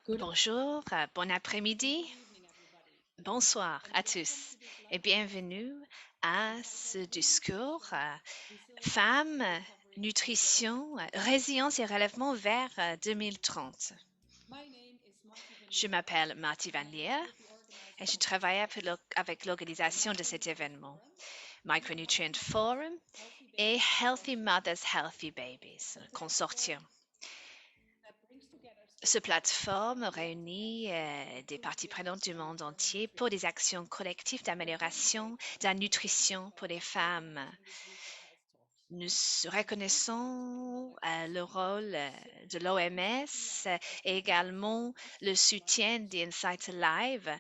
Bonjour, bon après-midi, bonsoir à tous et bienvenue à ce discours Femmes, nutrition, résilience et relèvement vers 2030. Je m'appelle Marty Van Leer et je travaille avec l'organisation de cet événement, Micronutrient Forum et Healthy Mothers, Healthy Babies, consortium. Cette plateforme réunit des parties prenantes du monde entier pour des actions collectives d'amélioration de la nutrition pour les femmes. Nous reconnaissons le rôle de l'OMS et également le soutien d'Insight Live,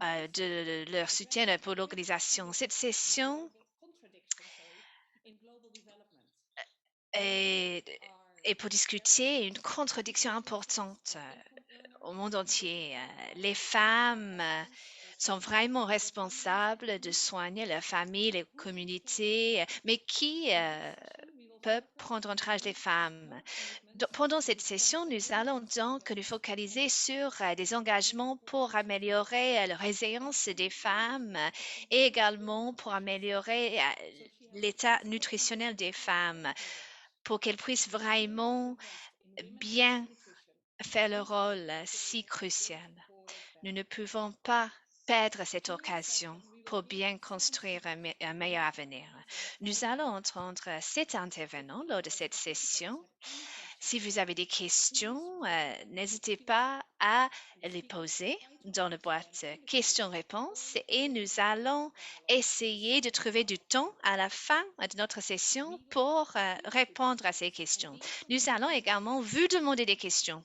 de leur soutien pour l'organisation. Cette session est, est pour discuter une contradiction importante au monde entier. Les femmes sont vraiment responsables de soigner leur famille, les communautés, mais qui peut prendre en charge les femmes? Pendant cette session, nous allons donc nous focaliser sur des engagements pour améliorer la résilience des femmes et également pour améliorer l'état nutritionnel des femmes pour qu'elles puissent vraiment bien faire le rôle si crucial. Nous ne pouvons pas perdre cette occasion pour bien construire un meilleur avenir. Nous allons entendre 7 intervenants lors de cette session. Si vous avez des questions, n'hésitez pas à les poser dans la boîte questions-réponses et nous allons essayer de trouver du temps à la fin de notre session pour répondre à ces questions. Nous allons également vous demander des questions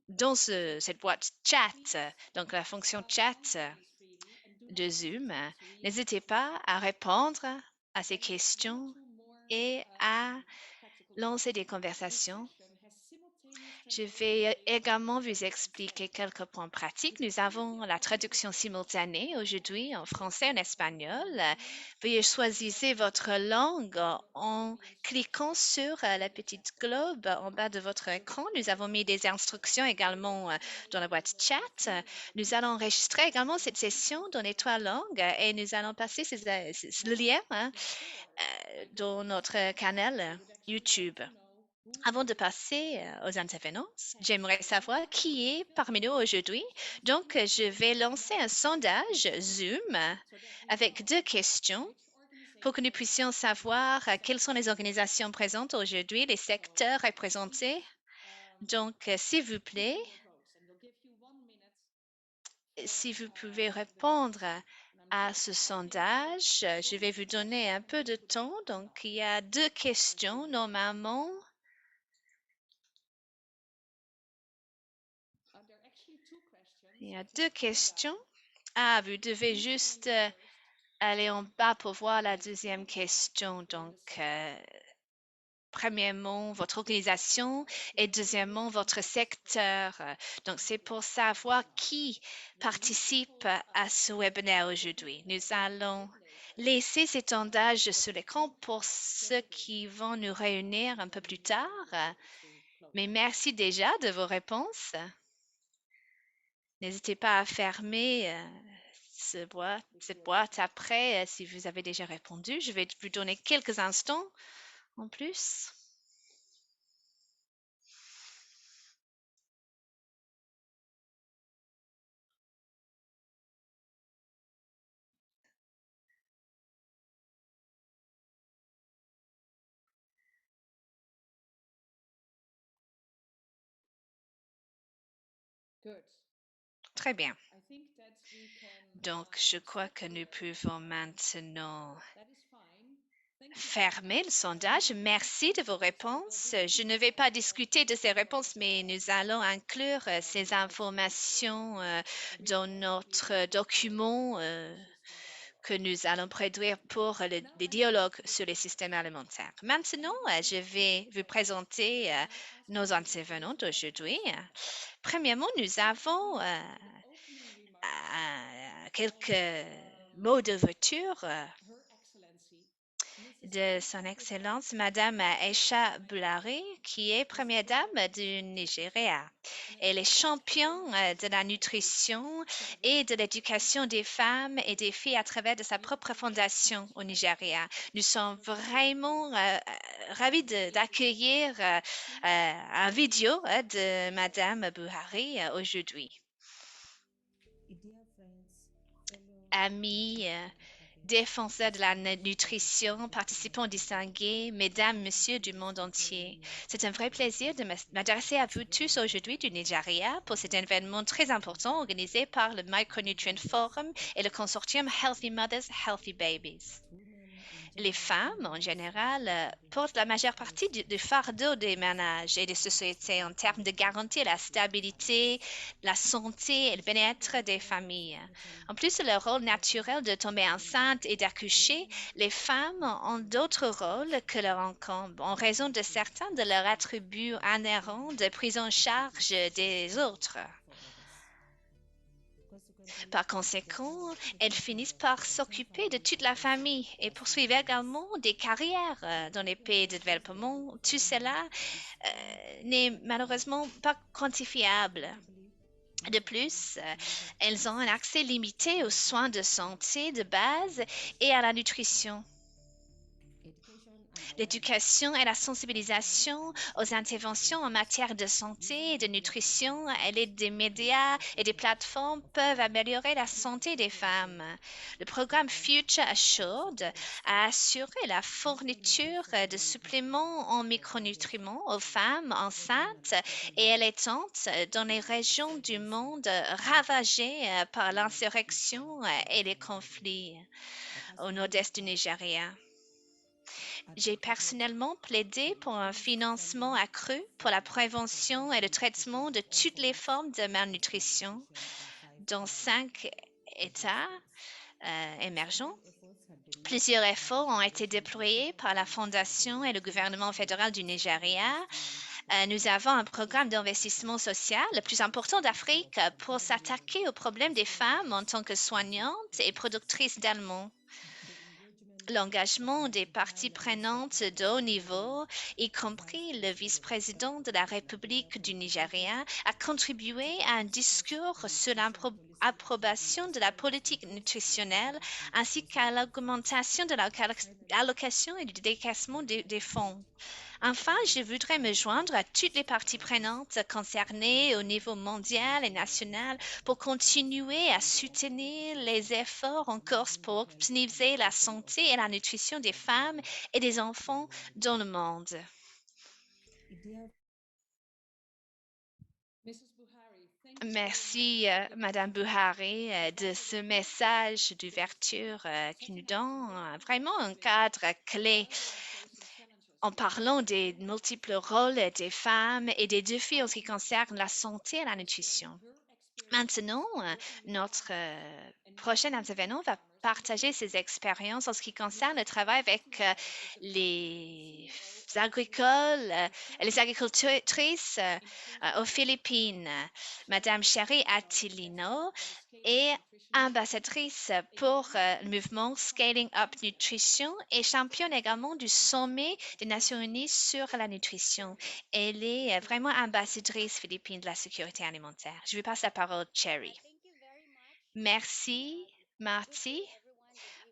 dans cette boîte chat, donc la fonction chat de Zoom. N'hésitez pas à répondre à ces questions et à lancer des conversations. Je vais également vous expliquer quelques points pratiques. Nous avons la traduction simultanée aujourd'hui en français et en espagnol. Veuillez choisir votre langue en cliquant sur la petite globe en bas de votre écran. Nous avons mis des instructions également dans la boîte chat. Nous allons enregistrer également cette session dans les 3 langues et nous allons passer le lien dans notre canal YouTube. Avant de passer aux intervenants, j'aimerais savoir qui est parmi nous aujourd'hui. Donc, je vais lancer un sondage Zoom avec 2 questions pour que nous puissions savoir quelles sont les organisations présentes aujourd'hui, les secteurs représentés. Donc, s'il vous plaît, si vous pouvez répondre à ce sondage, je vais vous donner un peu de temps. Donc, il y a 2 questions normalement. Il y a 2 questions. Ah, vous devez juste aller en bas pour voir la deuxième question. Donc, premièrement, votre organisation et deuxièmement, votre secteur. Donc, c'est pour savoir qui participe à ce webinaire aujourd'hui. Nous allons laisser cet sondage sur l'écran pour ceux qui vont nous réunir un peu plus tard. Mais merci déjà de vos réponses. N'hésitez pas à fermer cette boîte après si vous avez déjà répondu. Je vais vous donner quelques instants en plus. Très bien. Donc, je crois que nous pouvons maintenant fermer le sondage. Merci de vos réponses. Je ne vais pas discuter de ces réponses, mais nous allons inclure ces informations dans notre document que nous allons produire pour les dialogues sur les systèmes alimentaires. Maintenant, je vais vous présenter nos intervenants d'aujourd'hui. Premièrement, nous avons quelques mots d'ouverture de Son Excellence Madame Aisha Buhari, qui est Première Dame du Nigeria. Elle est championne de la nutrition et de l'éducation des femmes et des filles à travers de sa propre fondation au Nigeria. Nous sommes vraiment ravis d'accueillir un vidéo de Madame Buhari aujourd'hui. Amis, défenseurs de la nutrition, participants distingués, mesdames, messieurs du monde entier. C'est un vrai plaisir de m'adresser à vous tous aujourd'hui du Nigeria pour cet événement très important organisé par le Micronutrient Forum et le consortium Healthy Mothers, Healthy Babies. Les femmes, en général, portent la majeure partie du fardeau des ménages et des sociétés en termes de garantir la stabilité, la santé et le bien-être des familles. En plus de leur rôle naturel de tomber enceinte et d'accoucher, les femmes ont d'autres rôles que leur incombe en raison de certains de leurs attributs inhérents de prise en charge des autres. Par conséquent, elles finissent par s'occuper de toute la famille et poursuivent également des carrières dans les pays de développement. Tout cela n'est malheureusement pas quantifiable. De plus, elles ont un accès limité aux soins de santé de base et à la nutrition. L'éducation et la sensibilisation aux interventions en matière de santé et de nutrition à l'aide des médias et des plateformes peuvent améliorer la santé des femmes. Le programme Future Assured a assuré la fourniture de suppléments en micronutriments aux femmes enceintes et allaitantes dans les régions du monde ravagées par l'insurrection et les conflits au nord-est du Nigeria. J'ai personnellement plaidé pour un financement accru pour la prévention et le traitement de toutes les formes de malnutrition dans 5 États émergents. Plusieurs efforts ont été déployés par la Fondation et le gouvernement fédéral du Nigeria. Nous avons un programme d'investissement social le plus important d'Afrique pour s'attaquer aux problèmes des femmes en tant que soignantes et productrices d'aliments. L'engagement des parties prenantes de haut niveau, y compris le vice-président de la République du Nigeria, a contribué à un discours sur l'approbation de la politique nutritionnelle ainsi qu'à l'augmentation de l'allocation et du décaissement des fonds. Enfin, je voudrais me joindre à toutes les parties prenantes concernées au niveau mondial et national pour continuer à soutenir les efforts en cours pour optimiser la santé et la nutrition des femmes et des enfants dans le monde. Merci, Madame Buhari, de ce message d'ouverture qui nous donne vraiment un cadre clé en parlant des multiples rôles des femmes et des défis en ce qui concerne la santé et la nutrition. Maintenant, notre prochain intervenant va partager ses expériences en ce qui concerne le travail avec les agricultrices aux Philippines. Madame Sherry Attilino est ambassadrice pour le mouvement Scaling Up Nutrition et championne également du sommet des Nations Unies sur la nutrition. Elle est vraiment ambassadrice philippine de la sécurité alimentaire. Je vous passe la parole, Cherry. Merci, Marty.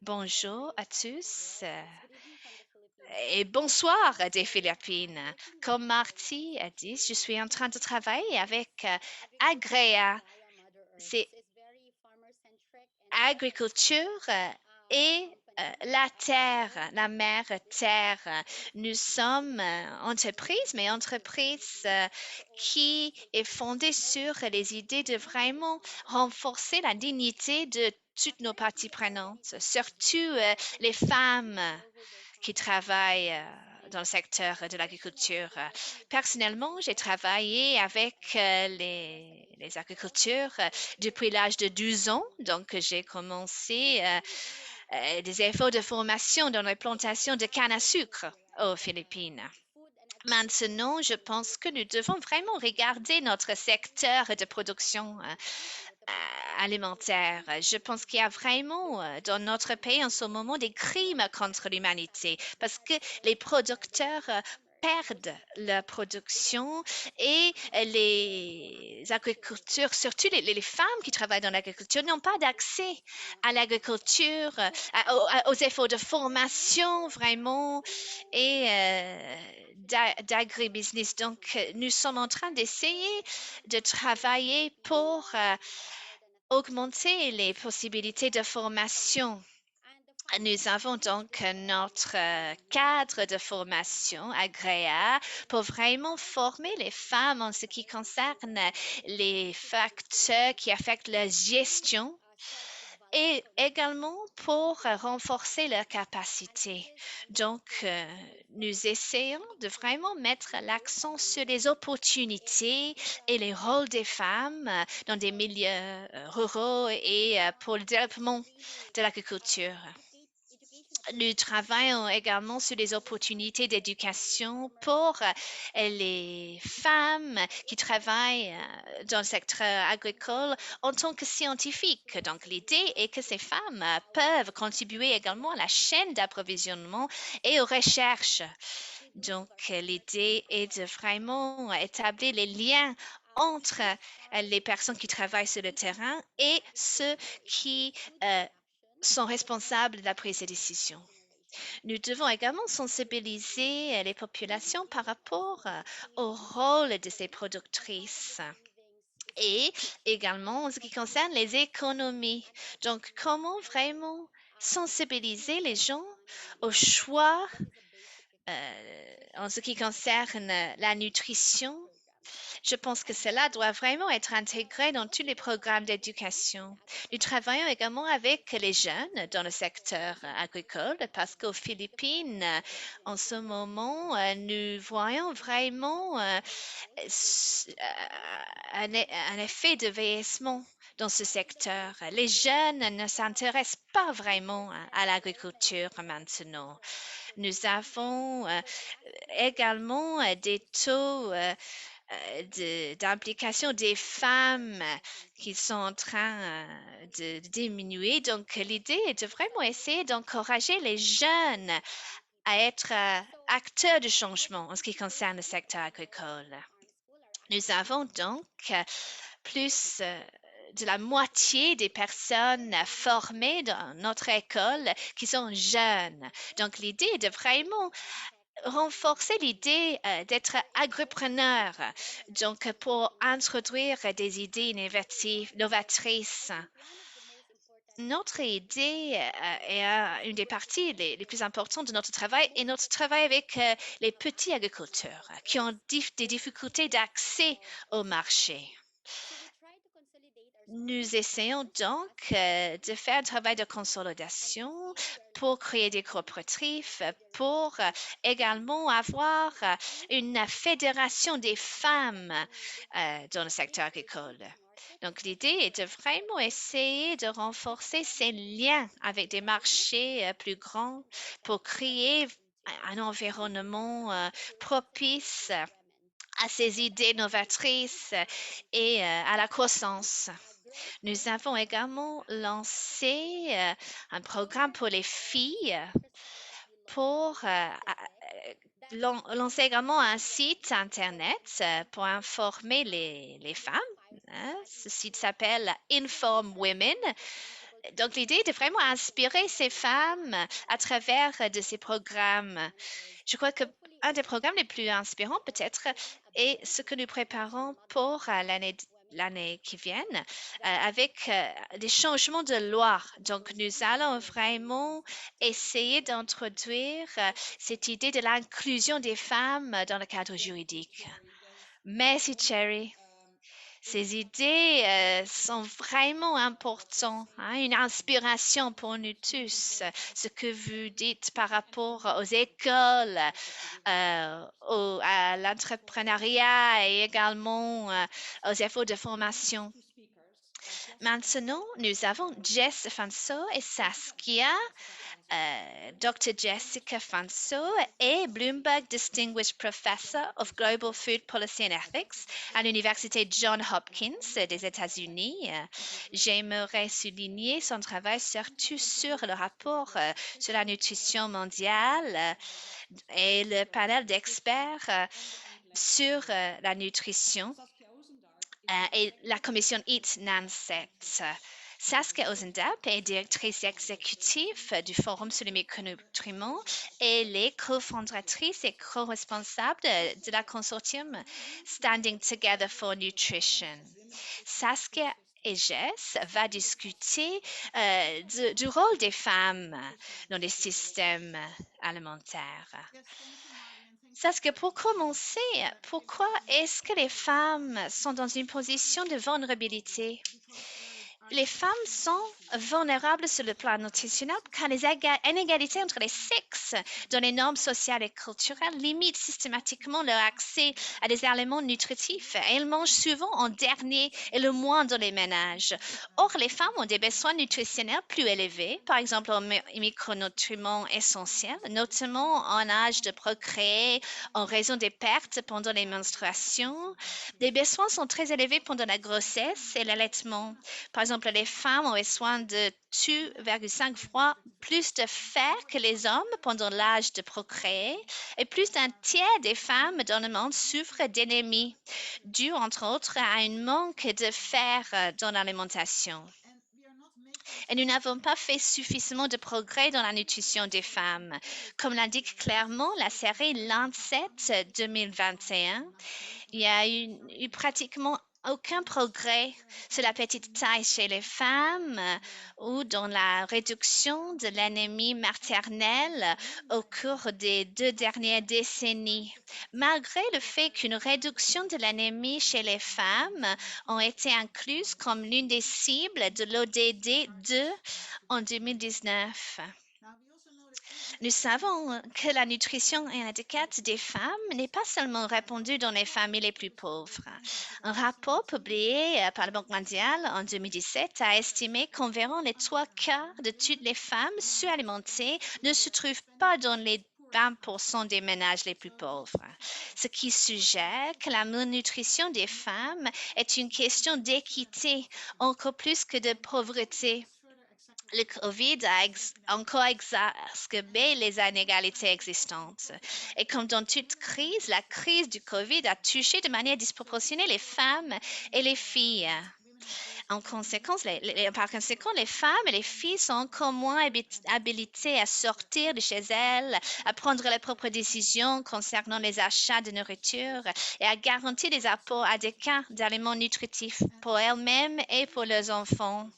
Bonjour à tous et bonsoir des Philippines. Comme Marty a dit, je suis en train de travailler avec Agrea. C'est agriculture et la terre, la mère terre. Nous sommes entreprise, mais entreprise qui est fondée sur les idées de vraiment renforcer la dignité de toutes nos parties prenantes, surtout les femmes qui travaillent dans le secteur de l'agriculture. Personnellement, j'ai travaillé avec les agriculteurs depuis l'âge de 12 ans, donc j'ai commencé des efforts de formation dans les plantations de canne à sucre aux Philippines. Maintenant, je pense que nous devons vraiment regarder notre secteur de production alimentaire. Je pense qu'il y a vraiment dans notre pays en ce moment des crimes contre l'humanité parce que les producteurs perdent la production et les agriculteurs, surtout les femmes qui travaillent dans l'agriculture, n'ont pas d'accès à l'agriculture, aux efforts de formation vraiment et d'agribusiness. Donc, nous sommes en train d'essayer de travailler pour augmenter les possibilités de formation. Nous avons donc notre cadre de formation agréable pour vraiment former les femmes en ce qui concerne les facteurs qui affectent la gestion et également pour renforcer leurs capacités. Donc, nous essayons de vraiment mettre l'accent sur les opportunités et les rôles des femmes dans des milieux ruraux et pour le développement de l'agriculture. Nous travaillons également sur les opportunités d'éducation pour les femmes qui travaillent dans le secteur agricole en tant que scientifiques. Donc, l'idée est que ces femmes peuvent contribuer également à la chaîne d'approvisionnement et aux recherches. Donc, l'idée est de vraiment établir les liens entre les personnes qui travaillent sur le terrain et ceux qui sont responsables de la prise de décision. Nous devons également sensibiliser les populations par rapport au rôle de ces productrices et également en ce qui concerne les économies. Donc, comment vraiment sensibiliser les gens au choix en ce qui concerne la nutrition. Je pense que cela doit vraiment être intégré dans tous les programmes d'éducation. Nous travaillons également avec les jeunes dans le secteur agricole parce qu'aux Philippines, en ce moment, nous voyons vraiment un effet de vieillissement dans ce secteur. Les jeunes ne s'intéressent pas vraiment à l'agriculture maintenant. Nous avons également des taux d'implication des femmes qui sont en train de diminuer. Donc, l'idée est de vraiment essayer d'encourager les jeunes à être acteurs du changement en ce qui concerne le secteur agricole. Nous avons donc plus de la moitié des personnes formées dans notre école qui sont jeunes. Donc, l'idée est de vraiment renforcer l'idée d'être agripreneur, donc pour introduire des idées novatrices. Notre idée est une des parties les plus importantes de notre travail et notre travail avec les petits agriculteurs qui ont des difficultés d'accès au marché. Nous essayons donc de faire un travail de consolidation pour créer des coopératives, pour également avoir une fédération des femmes dans le secteur agricole. Donc, l'idée est de vraiment essayer de renforcer ces liens avec des marchés plus grands pour créer un environnement propice à ces idées novatrices et à la croissance. Nous avons également lancé un programme pour les filles pour lancer également un site Internet pour informer les femmes. Hein. Ce site s'appelle Inform Women. Donc, l'idée est de vraiment inspirer ces femmes à travers de ces programmes. Je crois que un des programmes les plus inspirants peut-être est ce que nous préparons pour l'année qui vient avec des changements de loi. Donc, nous allons vraiment essayer d'introduire cette idée de l'inclusion des femmes dans le cadre juridique. Merci, Cherry. Ces idées sont vraiment importantes, hein, une inspiration pour nous tous. Ce que vous dites par rapport aux écoles, à l'entrepreneuriat et également aux efforts de formation. Maintenant, nous avons Jess Fanso et Saskia, Dr. Jessica Fanso et Bloomberg Distinguished Professor of Global Food Policy and Ethics à l'Université Johns Hopkins des États-Unis. J'aimerais souligner son travail surtout sur le rapport sur la nutrition mondiale et le panel d'experts sur la nutrition et la commission Eat NANSET. Saskia Ozendap est directrice exécutive du Forum sur les micronutriments et les cofondatrices et co-responsables de la consortium Standing Together for Nutrition. Saskia et Jess va discuter du rôle des femmes dans les systèmes alimentaires. Saskia, pour commencer, pourquoi est-ce que les femmes sont dans une position de vulnérabilité? Les femmes sont vulnérables sur le plan nutritionnel car les inégalités entre les sexes dans les normes sociales et culturelles limitent systématiquement leur accès à des aliments nutritifs. Elles mangent souvent en dernier et le moins dans les ménages. Or, les femmes ont des besoins nutritionnels plus élevés, par exemple en micronutriments essentiels, notamment en âge de procréer en raison des pertes pendant les menstruations. Les besoins sont très élevés pendant la grossesse et l'allaitement. Par exemple, les femmes ont besoin de 2,5 fois plus de fer que les hommes pendant l'âge de procréer et plus d'un tiers des femmes dans le monde souffrent d'anémie, due entre autres à un manque de fer dans l'alimentation. Et nous n'avons pas fait suffisamment de progrès dans la nutrition des femmes. Comme l'indique clairement la série Lancet 2021, il y a eu pratiquement aucun progrès sur la petite taille chez les femmes ou dans la réduction de l'anémie maternelle au cours des 2 dernières décennies. Malgré le fait qu'une réduction de l'anémie chez les femmes a été incluse comme l'une des cibles de l'ODD 2 en 2019. Nous savons que la nutrition adéquate des femmes n'est pas seulement répandue dans les familles les plus pauvres. Un rapport publié par la Banque mondiale en 2017 a estimé qu'environ les 3/4 de toutes les femmes sous-alimentées ne se trouvent pas dans les 20% des ménages les plus pauvres, ce qui suggère que la malnutrition des femmes est une question d'équité encore plus que de pauvreté. Le COVID a encore exacerbé les inégalités existantes. Et comme dans toute crise, la crise du COVID a touché de manière disproportionnée les femmes et les filles. Par conséquent, les femmes et les filles sont encore moins habilitées à sortir de chez elles, à prendre leurs propres décisions concernant les achats de nourriture et à garantir des apports adéquats d'aliments nutritifs pour elles-mêmes et pour leurs enfants.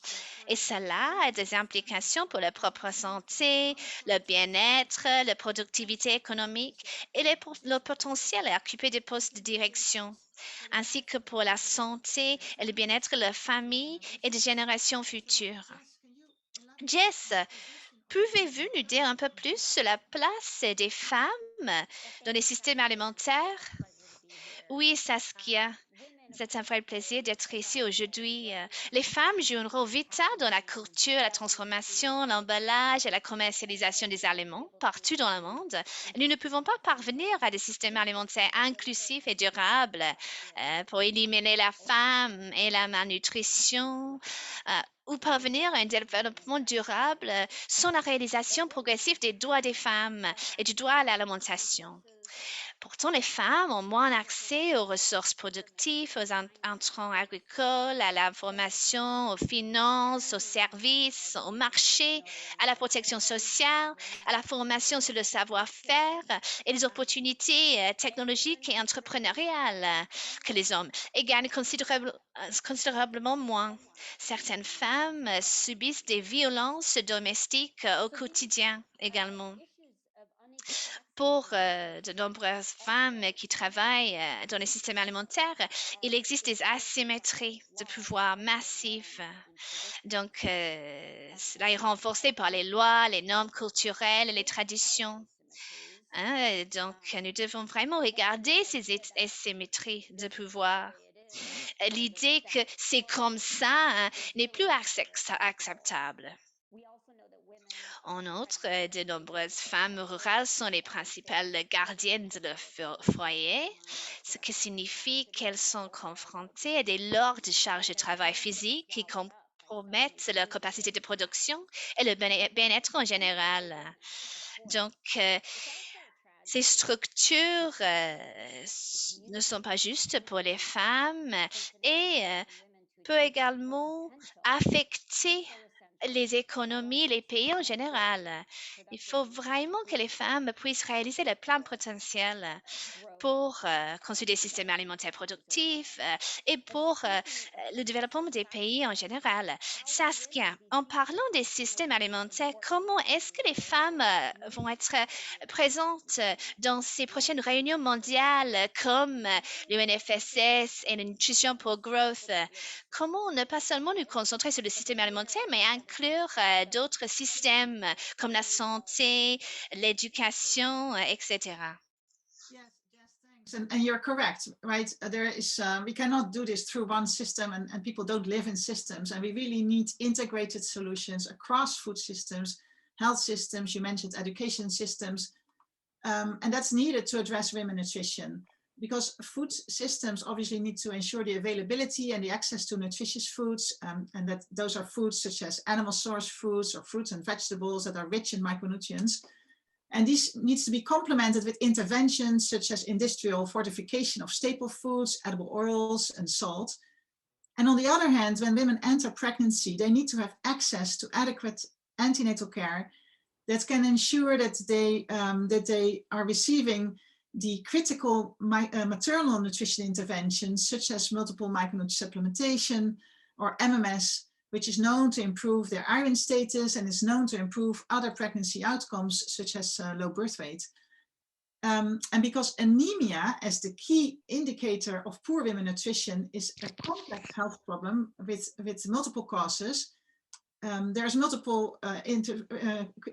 Et cela a des implications pour leur propre santé, le bien-être, la productivité économique et le potentiel à occuper des postes de direction, ainsi que pour la santé et le bien-être de leur famille et des générations futures. Jess, pouvez-vous nous dire un peu plus sur la place des femmes dans les systèmes alimentaires? Oui, Saskia. C'est un vrai plaisir d'être ici aujourd'hui. Les femmes jouent un rôle vital dans la culture, la transformation, l'emballage et la commercialisation des aliments partout dans le monde. Nous ne pouvons pas parvenir à des systèmes alimentaires inclusifs et durables pour éliminer la faim et la malnutrition ou parvenir à un développement durable sans la réalisation progressive des droits des femmes et du droit à l'alimentation. Pourtant, les femmes ont moins accès aux ressources productives, aux intrants agricoles, à la formation, aux finances, aux services, au marché, à la protection sociale, à la formation sur le savoir-faire et les opportunités technologiques et entrepreneuriales que les hommes et gagnent considérablement moins. Certaines femmes subissent des violences domestiques au quotidien également. Pour de nombreuses femmes qui travaillent dans les systèmes alimentaires, il existe des asymétries de pouvoir massives. Donc, cela est renforcé par les lois, les normes culturelles et les traditions. Donc, nous devons vraiment regarder ces asymétries de pouvoir. L'idée que c'est comme ça n'est plus acceptable. En outre, de nombreuses femmes rurales sont les principales gardiennes de leur foyer, ce qui signifie qu'elles sont confrontées à des lourdes charges de travail physique qui compromettent leur capacité de production et le bien-être en général. Donc, ces structures ne sont pas justes pour les femmes et peut également affecter les économies, les pays en général. Il faut vraiment que les femmes puissent réaliser leur plein potentiel pour construire des systèmes alimentaires productifs et pour le développement des pays en général. Saskia, en parlant des systèmes alimentaires, comment est-ce que les femmes vont être présentes dans ces prochaines réunions mondiales comme l'UNFSS et la Nutrition pour Growth? Comment ne pas seulement nous concentrer sur le système alimentaire, mais inclure d'autres systèmes comme la santé, l'éducation, etc.? And you're correct, right? There is we cannot do this through one system, and people don't live in systems, and we really need integrated solutions across food systems, health systems. You mentioned education systems, and that's needed to address women nutrition, because food systems obviously need to ensure the availability and the access to nutritious foods, and that those are foods such as animal source foods or fruits and vegetables that are rich in micronutrients. And this needs to be complemented with interventions such as industrial fortification of staple foods, edible oils, and salt. And on the other hand, when women enter pregnancy, they need to have access to adequate antenatal care that can ensure that they are receiving the critical maternal nutrition interventions, such as multiple micronutrient supplementation or MMS, which is known to improve their iron status and is known to improve other pregnancy outcomes, such as low birth weight. And because anemia, as the key indicator of poor women nutrition, is a complex health problem with multiple causes, there's multiple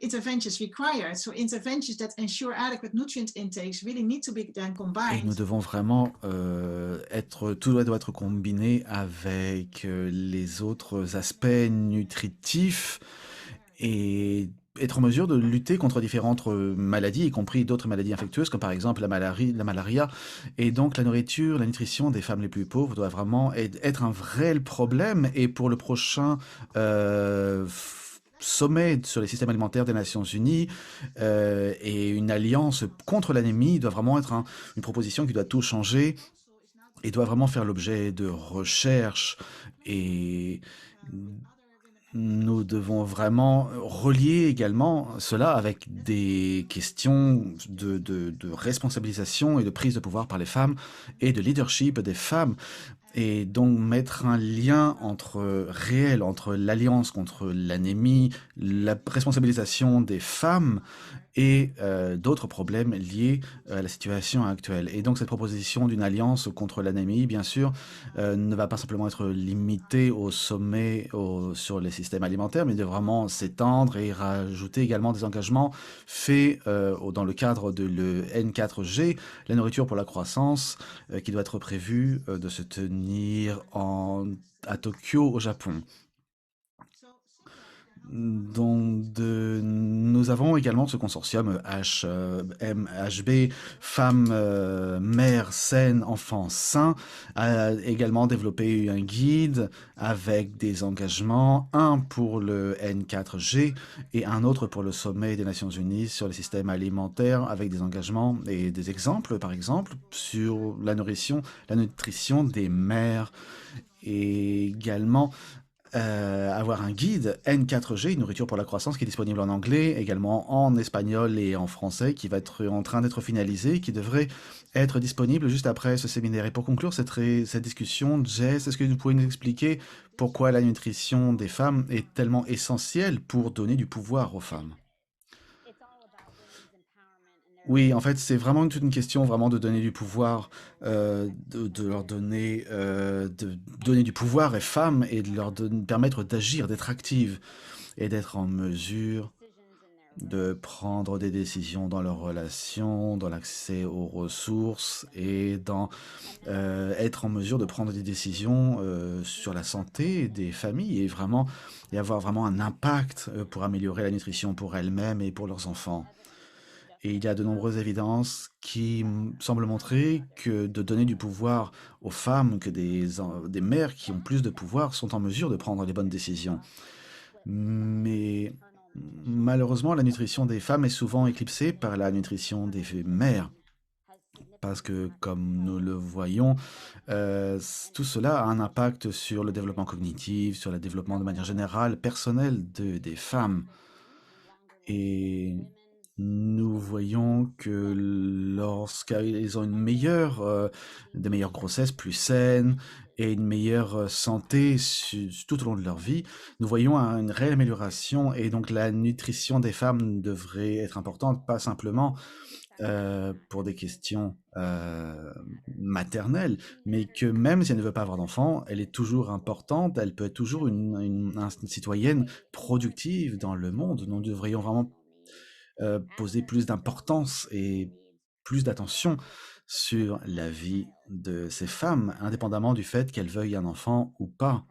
interventions required. So interventions that ensure adequate nutrient intakes really need to be then combined. Et nous devons vraiment tout doit être combiné avec les autres aspects nutritifs et être en mesure de lutter contre différentes maladies, y compris d'autres maladies infectieuses, comme par exemple la malaria. Et donc la nourriture, la nutrition des femmes les plus pauvres doit vraiment être un vrai problème. Et pour le prochain sommet sur les systèmes alimentaires des Nations Unies et une alliance contre l'anémie doit vraiment être une proposition qui doit tout changer et doit vraiment faire l'objet de recherches. Et nous devons vraiment relier également cela avec des questions de responsabilisation et de prise de pouvoir par les femmes et de leadership des femmes. Et donc mettre un lien réel entre l'alliance contre l'anémie, la responsabilisation des femmes et d'autres problèmes liés à la situation actuelle. Et donc cette proposition d'une alliance contre l'anémie, bien sûr, ne va pas simplement être limitée au sommet sur les systèmes alimentaires, mais de vraiment s'étendre et rajouter également des engagements faits dans le cadre de le N4G, la nourriture pour la croissance, qui doit être prévue de se tenir à Tokyo, au Japon. Donc, nous avons également ce consortium HMHB, Femmes, Mères Saines, Enfants Sains, a également développé un guide avec des engagements, un pour le N4G et un autre pour le sommet des Nations Unies sur les systèmes alimentaires, avec des engagements et des exemples, par exemple, sur la nutrition des mères, et également avoir un guide N4G, nourriture pour la croissance, qui est disponible en anglais, également en espagnol et en français, qui va être en train d'être finalisé, qui devrait être disponible juste après ce séminaire. Et pour conclure cette discussion, Jess, est-ce que vous pouvez nous expliquer pourquoi la nutrition des femmes est tellement essentielle pour donner du pouvoir aux femmes? Oui, en fait, c'est vraiment toute une question vraiment de donner du pouvoir, de leur donner, de donner du pouvoir aux femmes et de leur permettre d'agir, d'être actives et d'être en mesure de prendre des décisions dans leurs relations, dans l'accès aux ressources et dans être en mesure de prendre des décisions sur la santé des familles et avoir vraiment un impact pour améliorer la nutrition pour elles-mêmes et pour leurs enfants. Et il y a de nombreuses évidences qui semblent montrer que de donner du pouvoir aux femmes, que des mères qui ont plus de pouvoir sont en mesure de prendre les bonnes décisions. Mais malheureusement, la nutrition des femmes est souvent éclipsée par la nutrition des mères. Parce que, comme nous le voyons, tout cela a un impact sur le développement cognitif, sur le développement de manière générale, personnel des femmes. Et nous voyons que lorsqu'ils ont des meilleures grossesses plus saines et une meilleure santé tout au long de leur vie, nous voyons une réelle amélioration. Et donc la nutrition des femmes devrait être importante, pas simplement pour des questions maternelles, mais que même si elle ne veut pas avoir d'enfant, elle est toujours importante, elle peut être toujours une citoyenne productive dans le monde. Nous devrions vraiment poser plus d'importance et plus d'attention sur la vie de ces femmes, indépendamment du fait qu'elles veuillent un enfant ou pas,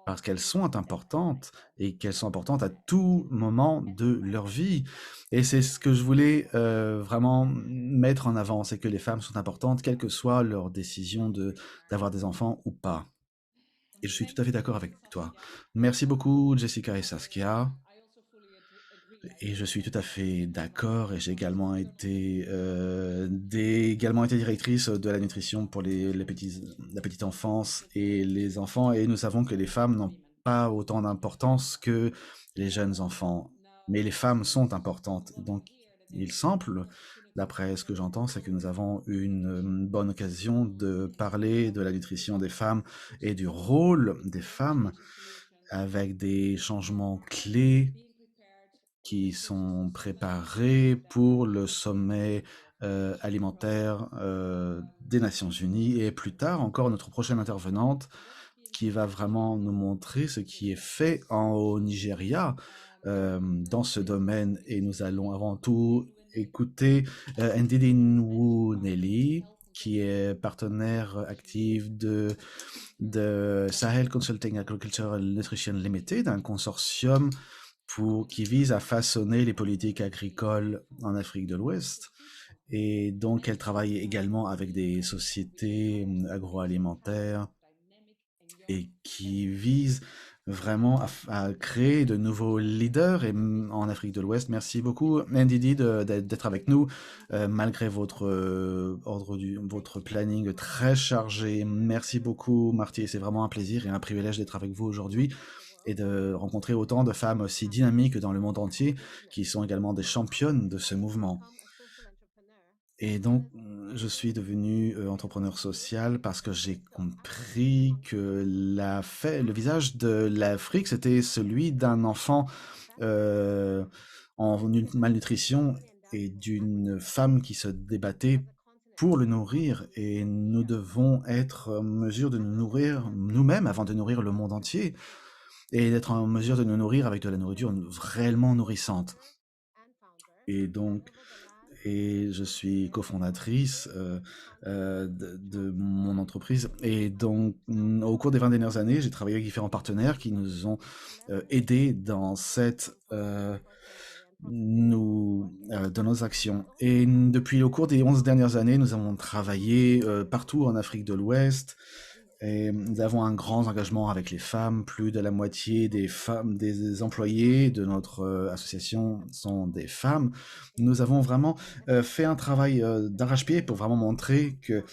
parce qu'elles sont importantes et qu'elles sont importantes à tout moment de leur vie. Et c'est ce que je voulais vraiment mettre en avant, c'est que les femmes sont importantes, quelle que soit leur décision d'avoir des enfants ou pas. Et je suis tout à fait d'accord avec toi. Merci beaucoup, Jessica et Saskia. Et je suis tout à fait d'accord. Et j'ai également été directrice de la nutrition pour la petite enfance et les enfants. Et nous savons que les femmes n'ont pas autant d'importance que les jeunes enfants. Mais les femmes sont importantes. Donc, il semble, d'après ce que j'entends, c'est que nous avons une bonne occasion de parler de la nutrition des femmes et du rôle des femmes avec des changements clés qui sont préparés pour le sommet alimentaire des Nations Unies. Et plus tard, encore notre prochaine intervenante qui va vraiment nous montrer ce qui est fait au Nigeria dans ce domaine. Et nous allons avant tout écouter Ndidi Nwuneli, qui est partenaire actif de Sahel Consulting Agricultural Nutrition Limited, un consortium qui vise à façonner les politiques agricoles en Afrique de l'Ouest. Et donc, elle travaille également avec des sociétés agroalimentaires et qui visent vraiment à créer de nouveaux leaders en Afrique de l'Ouest. Merci beaucoup, Ndidi, d'être avec nous, malgré votre votre planning très chargé. Merci beaucoup, Marty. C'est vraiment un plaisir et un privilège d'être avec vous aujourd'hui et de rencontrer autant de femmes aussi dynamiques dans le monde entier qui sont également des championnes de ce mouvement. Et donc, je suis devenu entrepreneur social parce que j'ai compris que le visage de l'Afrique, c'était celui d'un enfant en malnutrition et d'une femme qui se débattait pour le nourrir. Et nous devons être en mesure de nous nourrir nous-mêmes avant de nourrir le monde entier et d'être en mesure de nous nourrir avec de la nourriture réellement nourrissante. Et donc, je suis cofondatrice de mon entreprise. Et donc, au cours des 20 dernières années, j'ai travaillé avec différents partenaires qui nous ont aidés dans dans nos actions. Et depuis au cours des 11 dernières années, nous avons travaillé partout en Afrique de l'Ouest. Et nous avons un grand engagement avec les femmes. Plus de la moitié des femmes, des employés de notre association sont des femmes. Nous avons vraiment fait un travail d'arrache-pied pour vraiment montrer que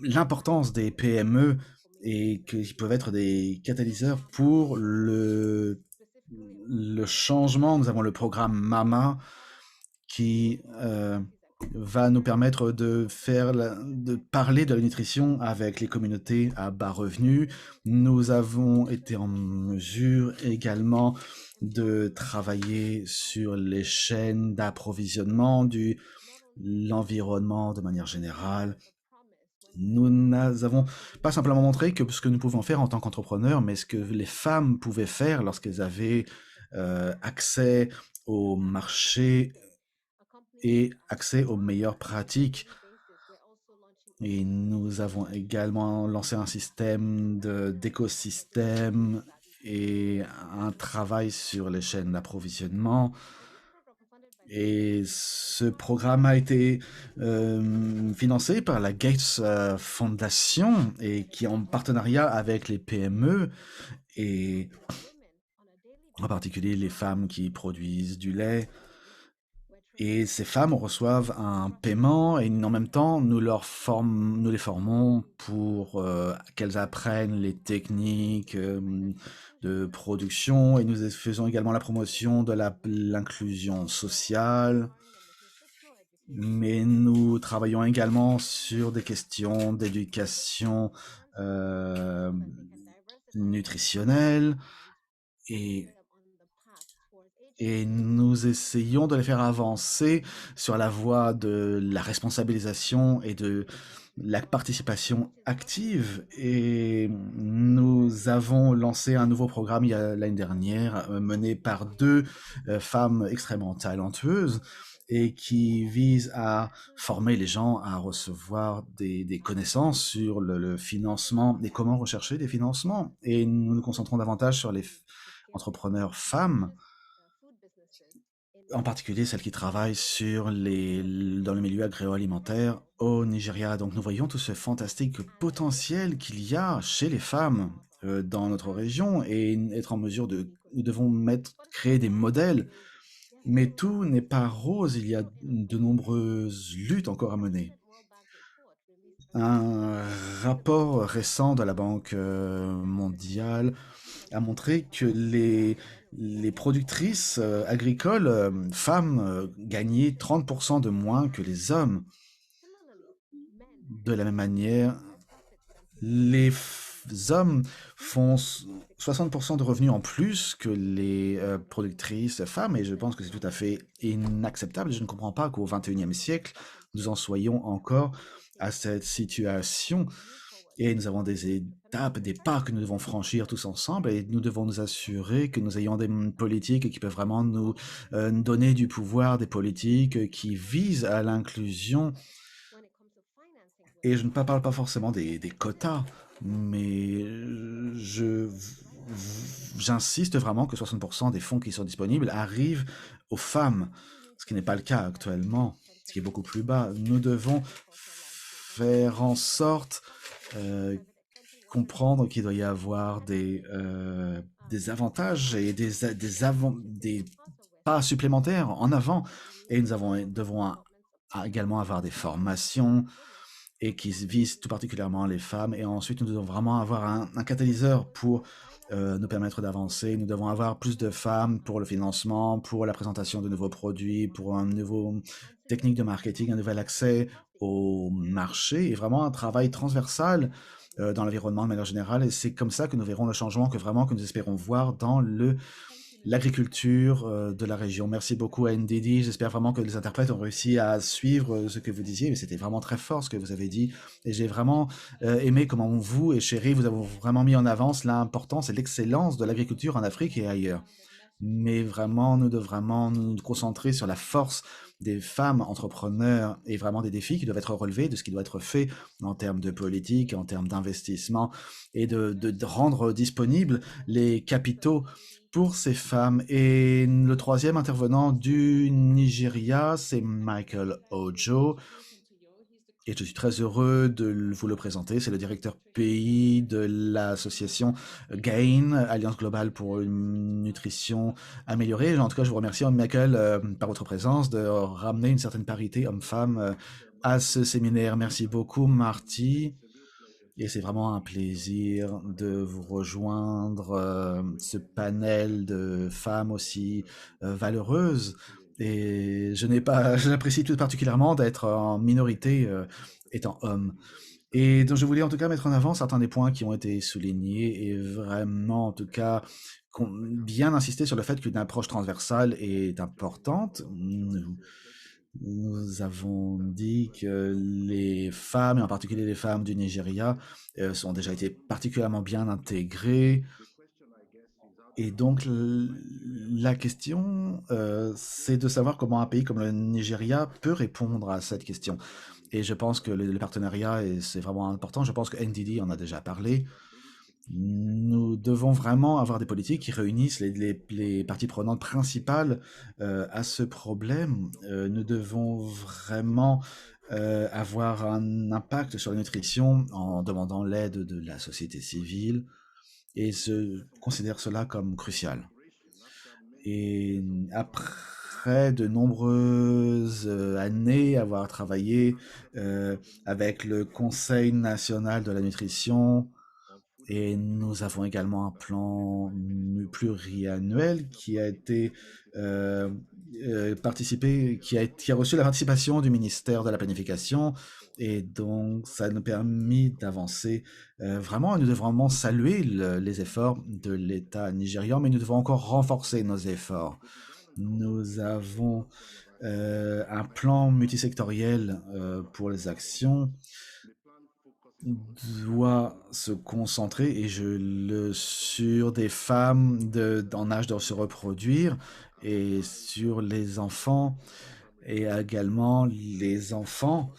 l'importance des PME et qu'ils peuvent être des catalyseurs pour le changement. Nous avons le programme MAMA qui va nous permettre de parler de la nutrition avec les communautés à bas revenus. Nous avons été en mesure également de travailler sur les chaînes d'approvisionnement l'environnement de manière générale. Nous n'avons pas simplement montré que ce que nous pouvons faire en tant qu'entrepreneurs, mais ce que les femmes pouvaient faire lorsqu'elles avaient accès au marché et accès aux meilleures pratiques. Et nous avons également lancé un système d'écosystème et un travail sur les chaînes d'approvisionnement. Et ce programme a été financé par la Gates Foundation et qui est en partenariat avec les PME et en particulier les femmes qui produisent du lait. Et ces femmes reçoivent un paiement et en même temps, nous les formons pour qu'elles apprennent les techniques de production et nous faisons également la promotion de l'inclusion sociale. Mais nous travaillons également sur des questions d'éducation euh, nutritionnelle et et nous essayons de les faire avancer sur la voie de la responsabilisation et de la participation active. Et nous avons lancé un nouveau programme l'année dernière, mené par deux femmes extrêmement talentueuses et qui vise à former les gens à recevoir des connaissances sur le financement et comment rechercher des financements. Et nous nous concentrons davantage sur les entrepreneurs femmes, en particulier celles qui travaillent dans le milieu agroalimentaire au Nigeria. Donc nous voyons tout ce fantastique potentiel qu'il y a chez les femmes dans notre région et être en mesure nous devons créer des modèles. Mais tout n'est pas rose, il y a de nombreuses luttes encore à mener. Un rapport récent de la Banque mondiale a montré que les productrices agricoles femmes gagnaient 30% de moins que les hommes. De la même manière, hommes font 60% de revenus en plus que les productrices femmes, et je pense que c'est tout à fait inacceptable. Je ne comprends pas qu'au XXIe siècle, nous en soyons encore à cette situation. Et nous avons des étapes, des pas que nous devons franchir tous ensemble et nous devons nous assurer que nous ayons des politiques qui peuvent vraiment nous donner du pouvoir, des politiques qui visent à l'inclusion. Et je ne parle pas forcément des quotas, mais j'insiste vraiment que 60% des fonds qui sont disponibles arrivent aux femmes, ce qui n'est pas le cas actuellement, ce qui est beaucoup plus bas. Nous devons faire en sorte comprendre qu'il doit y avoir des avantages et des pas supplémentaires en avant. Et nous devons également avoir des formations et qui visent tout particulièrement les femmes. Et ensuite, nous devons vraiment avoir un catalyseur pour nous permettre d'avancer. Nous devons avoir plus de femmes pour le financement, pour la présentation de nouveaux produits, pour un nouveau technique de marketing, un nouvel accès au marché et vraiment un travail transversal dans l'environnement de manière générale. Et c'est comme ça que nous verrons le changement que nous espérons voir dans l'agriculture de la région. Merci beaucoup à NDD. J'espère vraiment que les interprètes ont réussi à suivre ce que vous disiez, mais c'était vraiment très fort ce que vous avez dit. Et j'ai vraiment aimé comment vous et Chéri, vous avez vraiment mis en avant l'importance et l'excellence de l'agriculture en Afrique et ailleurs. Mais vraiment, nous devons vraiment nous concentrer sur la force des femmes entrepreneurs et vraiment des défis qui doivent être relevés, de ce qui doit être fait en termes de politique, en termes d'investissement et de rendre disponibles les capitaux pour ces femmes. Et le troisième intervenant du Nigeria, c'est Michael Ojo. Et je suis très heureux de vous le présenter. C'est le directeur pays de l'association GAIN, Alliance Globale pour une nutrition améliorée. En tout cas, je vous remercie, Michael, par votre présence, de ramener une certaine parité homme-femme à ce séminaire. Merci beaucoup, Marty. Et c'est vraiment un plaisir de vous rejoindre ce panel de femmes aussi valeureuses. Et j'apprécie tout particulièrement d'être en minorité étant homme. Et donc je voulais en tout cas mettre en avant certains des points qui ont été soulignés et vraiment en tout cas bien insister sur le fait qu'une approche transversale est importante. Nous avons dit que les femmes, et en particulier les femmes du Nigeria, ont déjà été particulièrement bien intégrées. Et donc, la question, c'est de savoir comment un pays comme le Nigeria peut répondre à cette question. Et je pense que le partenariat, et c'est vraiment important, je pense que NDD en a déjà parlé. Nous devons vraiment avoir des politiques qui réunissent les parties prenantes principales à ce problème. Nous devons vraiment avoir un impact sur la nutrition en demandant l'aide de la société civile et je considère cela comme crucial. Et après de nombreuses années avoir travaillé avec le Conseil national de la nutrition, et nous avons également un plan pluriannuel qui a été qui a reçu la participation du ministère de la Planification, et donc ça nous permet d'avancer. Vraiment, nous devons vraiment saluer les efforts de l'État nigérian, mais nous devons encore renforcer nos efforts. Nous avons un plan multisectoriel pour les actions doit se concentrer sur des femmes en âge de se reproduire et sur les enfants et également les enfants.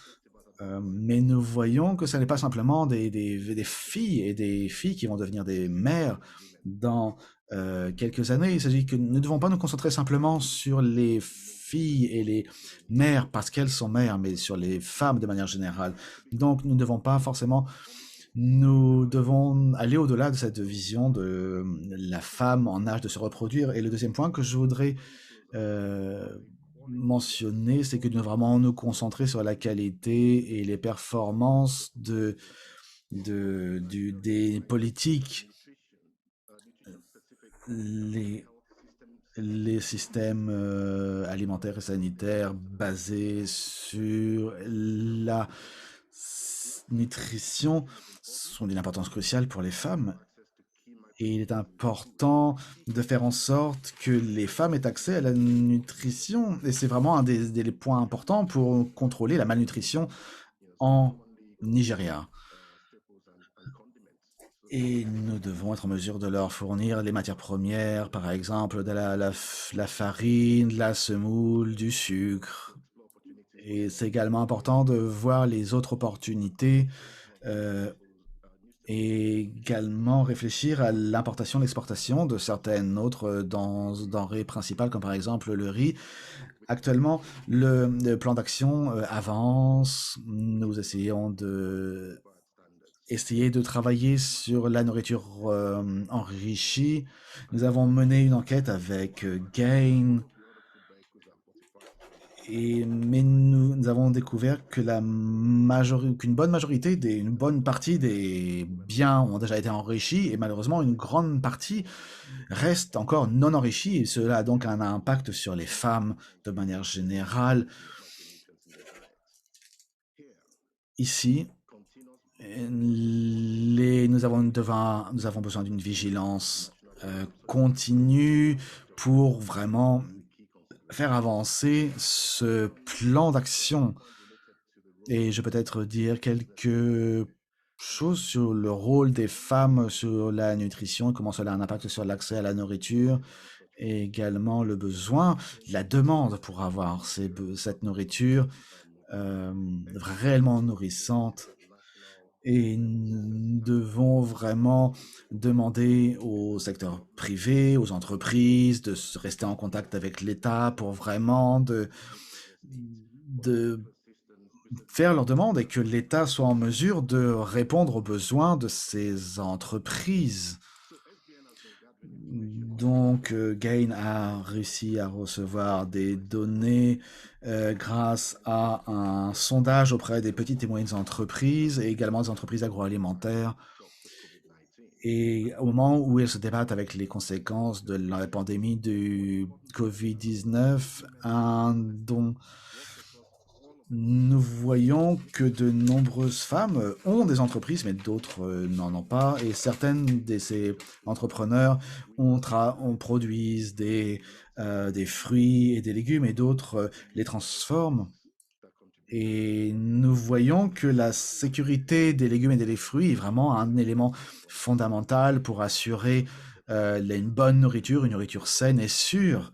Mais nous voyons que ce n'est pas simplement des filles et des filles qui vont devenir des mères dans quelques années. Il s'agit que nous ne devons pas nous concentrer simplement sur les filles et les mères parce qu'elles sont mères, mais sur les femmes de manière générale. Donc nous ne devons pas forcément... Nous devons aller au-delà de cette vision de la femme en âge de se reproduire. Et le deuxième point que je voudrais euh, mentionner, c'est que nous devons vraiment nous concentrer sur la qualité et les performances des politiques, les, les systèmes alimentaires et sanitaires basés sur la nutrition sont d'une importance cruciale pour les femmes. Et il est important de faire en sorte que les femmes aient accès à la nutrition. Et c'est vraiment un des points importants pour contrôler la malnutrition en Nigeria. Et nous devons être en mesure de leur fournir les matières premières, par exemple de la farine, la semoule, du sucre. Et c'est également important de voir les autres opportunités et également réfléchir à l'importation et l'exportation de certaines autres denrées principales, comme par exemple le riz. Actuellement, le plan d'action avance. Nous essayons de travailler sur la nourriture enrichie. Nous avons mené une enquête avec Gain, mais nous avons découvert que qu'une bonne partie des biens ont déjà été enrichis, et malheureusement une grande partie reste encore non enrichie, et cela a donc un impact sur les femmes de manière générale. Ici, nous avons besoin d'une vigilance continue pour vraiment faire avancer ce plan d'action. Et je peux peut-être dire quelque chose sur le rôle des femmes sur la nutrition, comment cela a un impact sur l'accès à la nourriture, et également le besoin, la demande pour avoir cette nourriture réellement nourrissante. Et nous devons vraiment demander au secteur privé, aux entreprises, de rester en contact avec l'État pour vraiment de faire leurs demandes et que l'État soit en mesure de répondre aux besoins de ces entreprises. Donc, Gain a réussi à recevoir des données grâce à un sondage auprès des petites et moyennes entreprises et également des entreprises agroalimentaires. Et au moment où elles se débattent avec les conséquences de la pandémie du Covid-19, dont nous voyons que de nombreuses femmes ont des entreprises, mais d'autres n'en ont pas. Et certaines de ces entrepreneurs produisent des fruits et des légumes, et d'autres les transforment. Et nous voyons que la sécurité des légumes et des fruits est vraiment un élément fondamental pour assurer une bonne nourriture, une nourriture saine et sûre.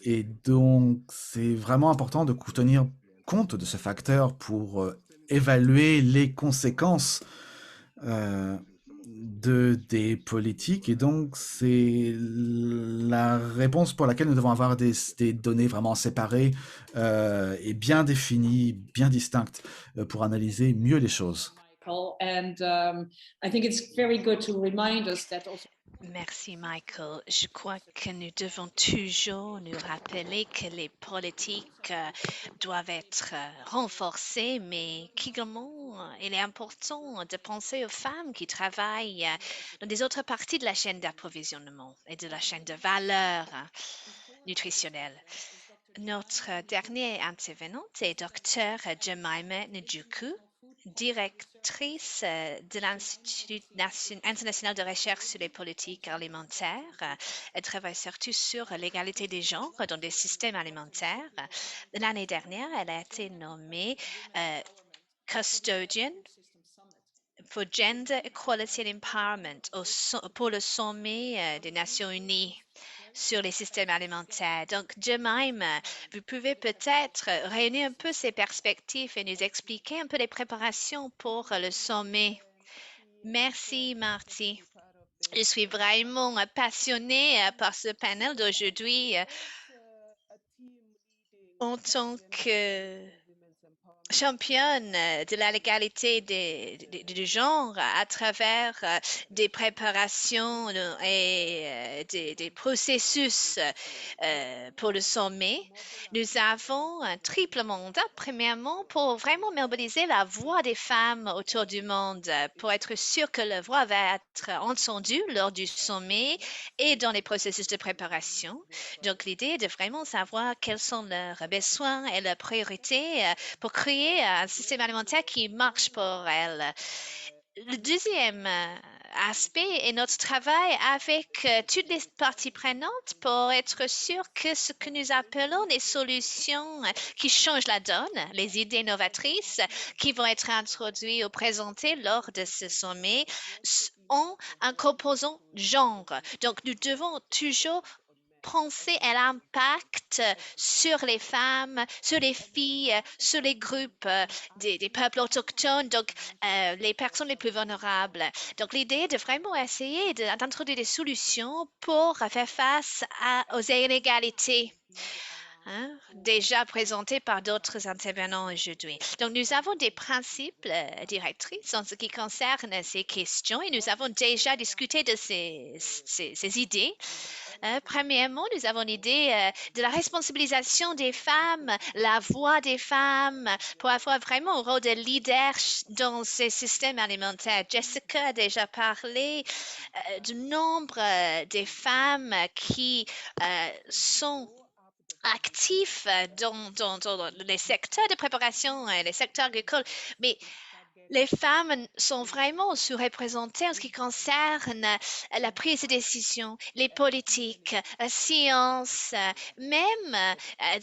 Et donc, c'est vraiment important de tenir compte de ce facteur pour évaluer les conséquences des politiques. Et donc, c'est la réponse pour laquelle nous devons avoir des données vraiment séparées et bien définies, bien distinctes pour analyser mieux les choses. I think it's very good to remind us that also. Merci, Michael. Je crois que nous devons toujours nous rappeler que les politiques doivent être renforcées, mais qu'également, il est important de penser aux femmes qui travaillent dans des autres parties de la chaîne d'approvisionnement et de la chaîne de valeur nutritionnelle. Notre dernière intervenante est Dr. Jemima Njuku, directrice de l'Institut international de recherche sur les politiques alimentaires. Elle travaille surtout sur l'égalité des genres dans des systèmes alimentaires. L'année dernière, elle a été nommée custodian for Gender Equality and Empowerment pour le sommet des Nations Unies sur les systèmes alimentaires. Donc, Jemima, vous pouvez peut-être réunir un peu ces perspectives et nous expliquer un peu les préparations pour le sommet. Merci, Marty. Je suis vraiment passionnée par ce panel d'aujourd'hui en tant que championne de la légalité du genre à travers des préparations et des processus pour le sommet. Nous avons un triple mandat. Premièrement, pour vraiment mobiliser la voix des femmes autour du monde, pour être sûr que la voix va être entendue lors du sommet et dans les processus de préparation. Donc, l'idée est de vraiment savoir quels sont leurs besoins et leurs priorités pour créer un système alimentaire qui marche pour elles. Le deuxième aspect est notre travail avec toutes les parties prenantes pour être sûr que ce que nous appelons les solutions qui changent la donne, les idées novatrices qui vont être introduites ou présentées lors de ce sommet, ont un composant genre. Donc, nous devons toujours penser à l'impact sur les femmes, sur les filles, sur les groupes des peuples autochtones, donc les personnes les plus vulnérables. Donc l'idée est de vraiment essayer d'introduire des solutions pour faire face aux inégalités. Déjà présentés par d'autres intervenants aujourd'hui. Donc, nous avons des principes directrices en ce qui concerne ces questions et nous avons déjà discuté de ces idées. Premièrement, nous avons l'idée de la responsabilisation des femmes, la voix des femmes pour avoir vraiment un rôle de leader dans ces systèmes alimentaires. Jessica a déjà parlé du nombre des femmes qui sont actifs dans les secteurs de préparation, les secteurs agricoles, mais les femmes sont vraiment sous-représentées en ce qui concerne la prise de décision, les politiques, la science, même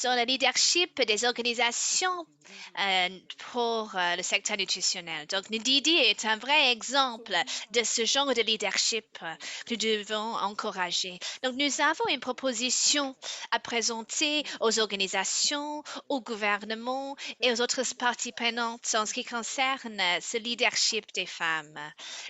dans le leadership des organisations pour le secteur nutritionnel. Donc, Ndidi est un vrai exemple de ce genre de leadership que nous devons encourager. Donc, nous avons une proposition à présenter aux organisations, au gouvernement et aux autres parties prenantes en ce qui concerne ce leadership des femmes.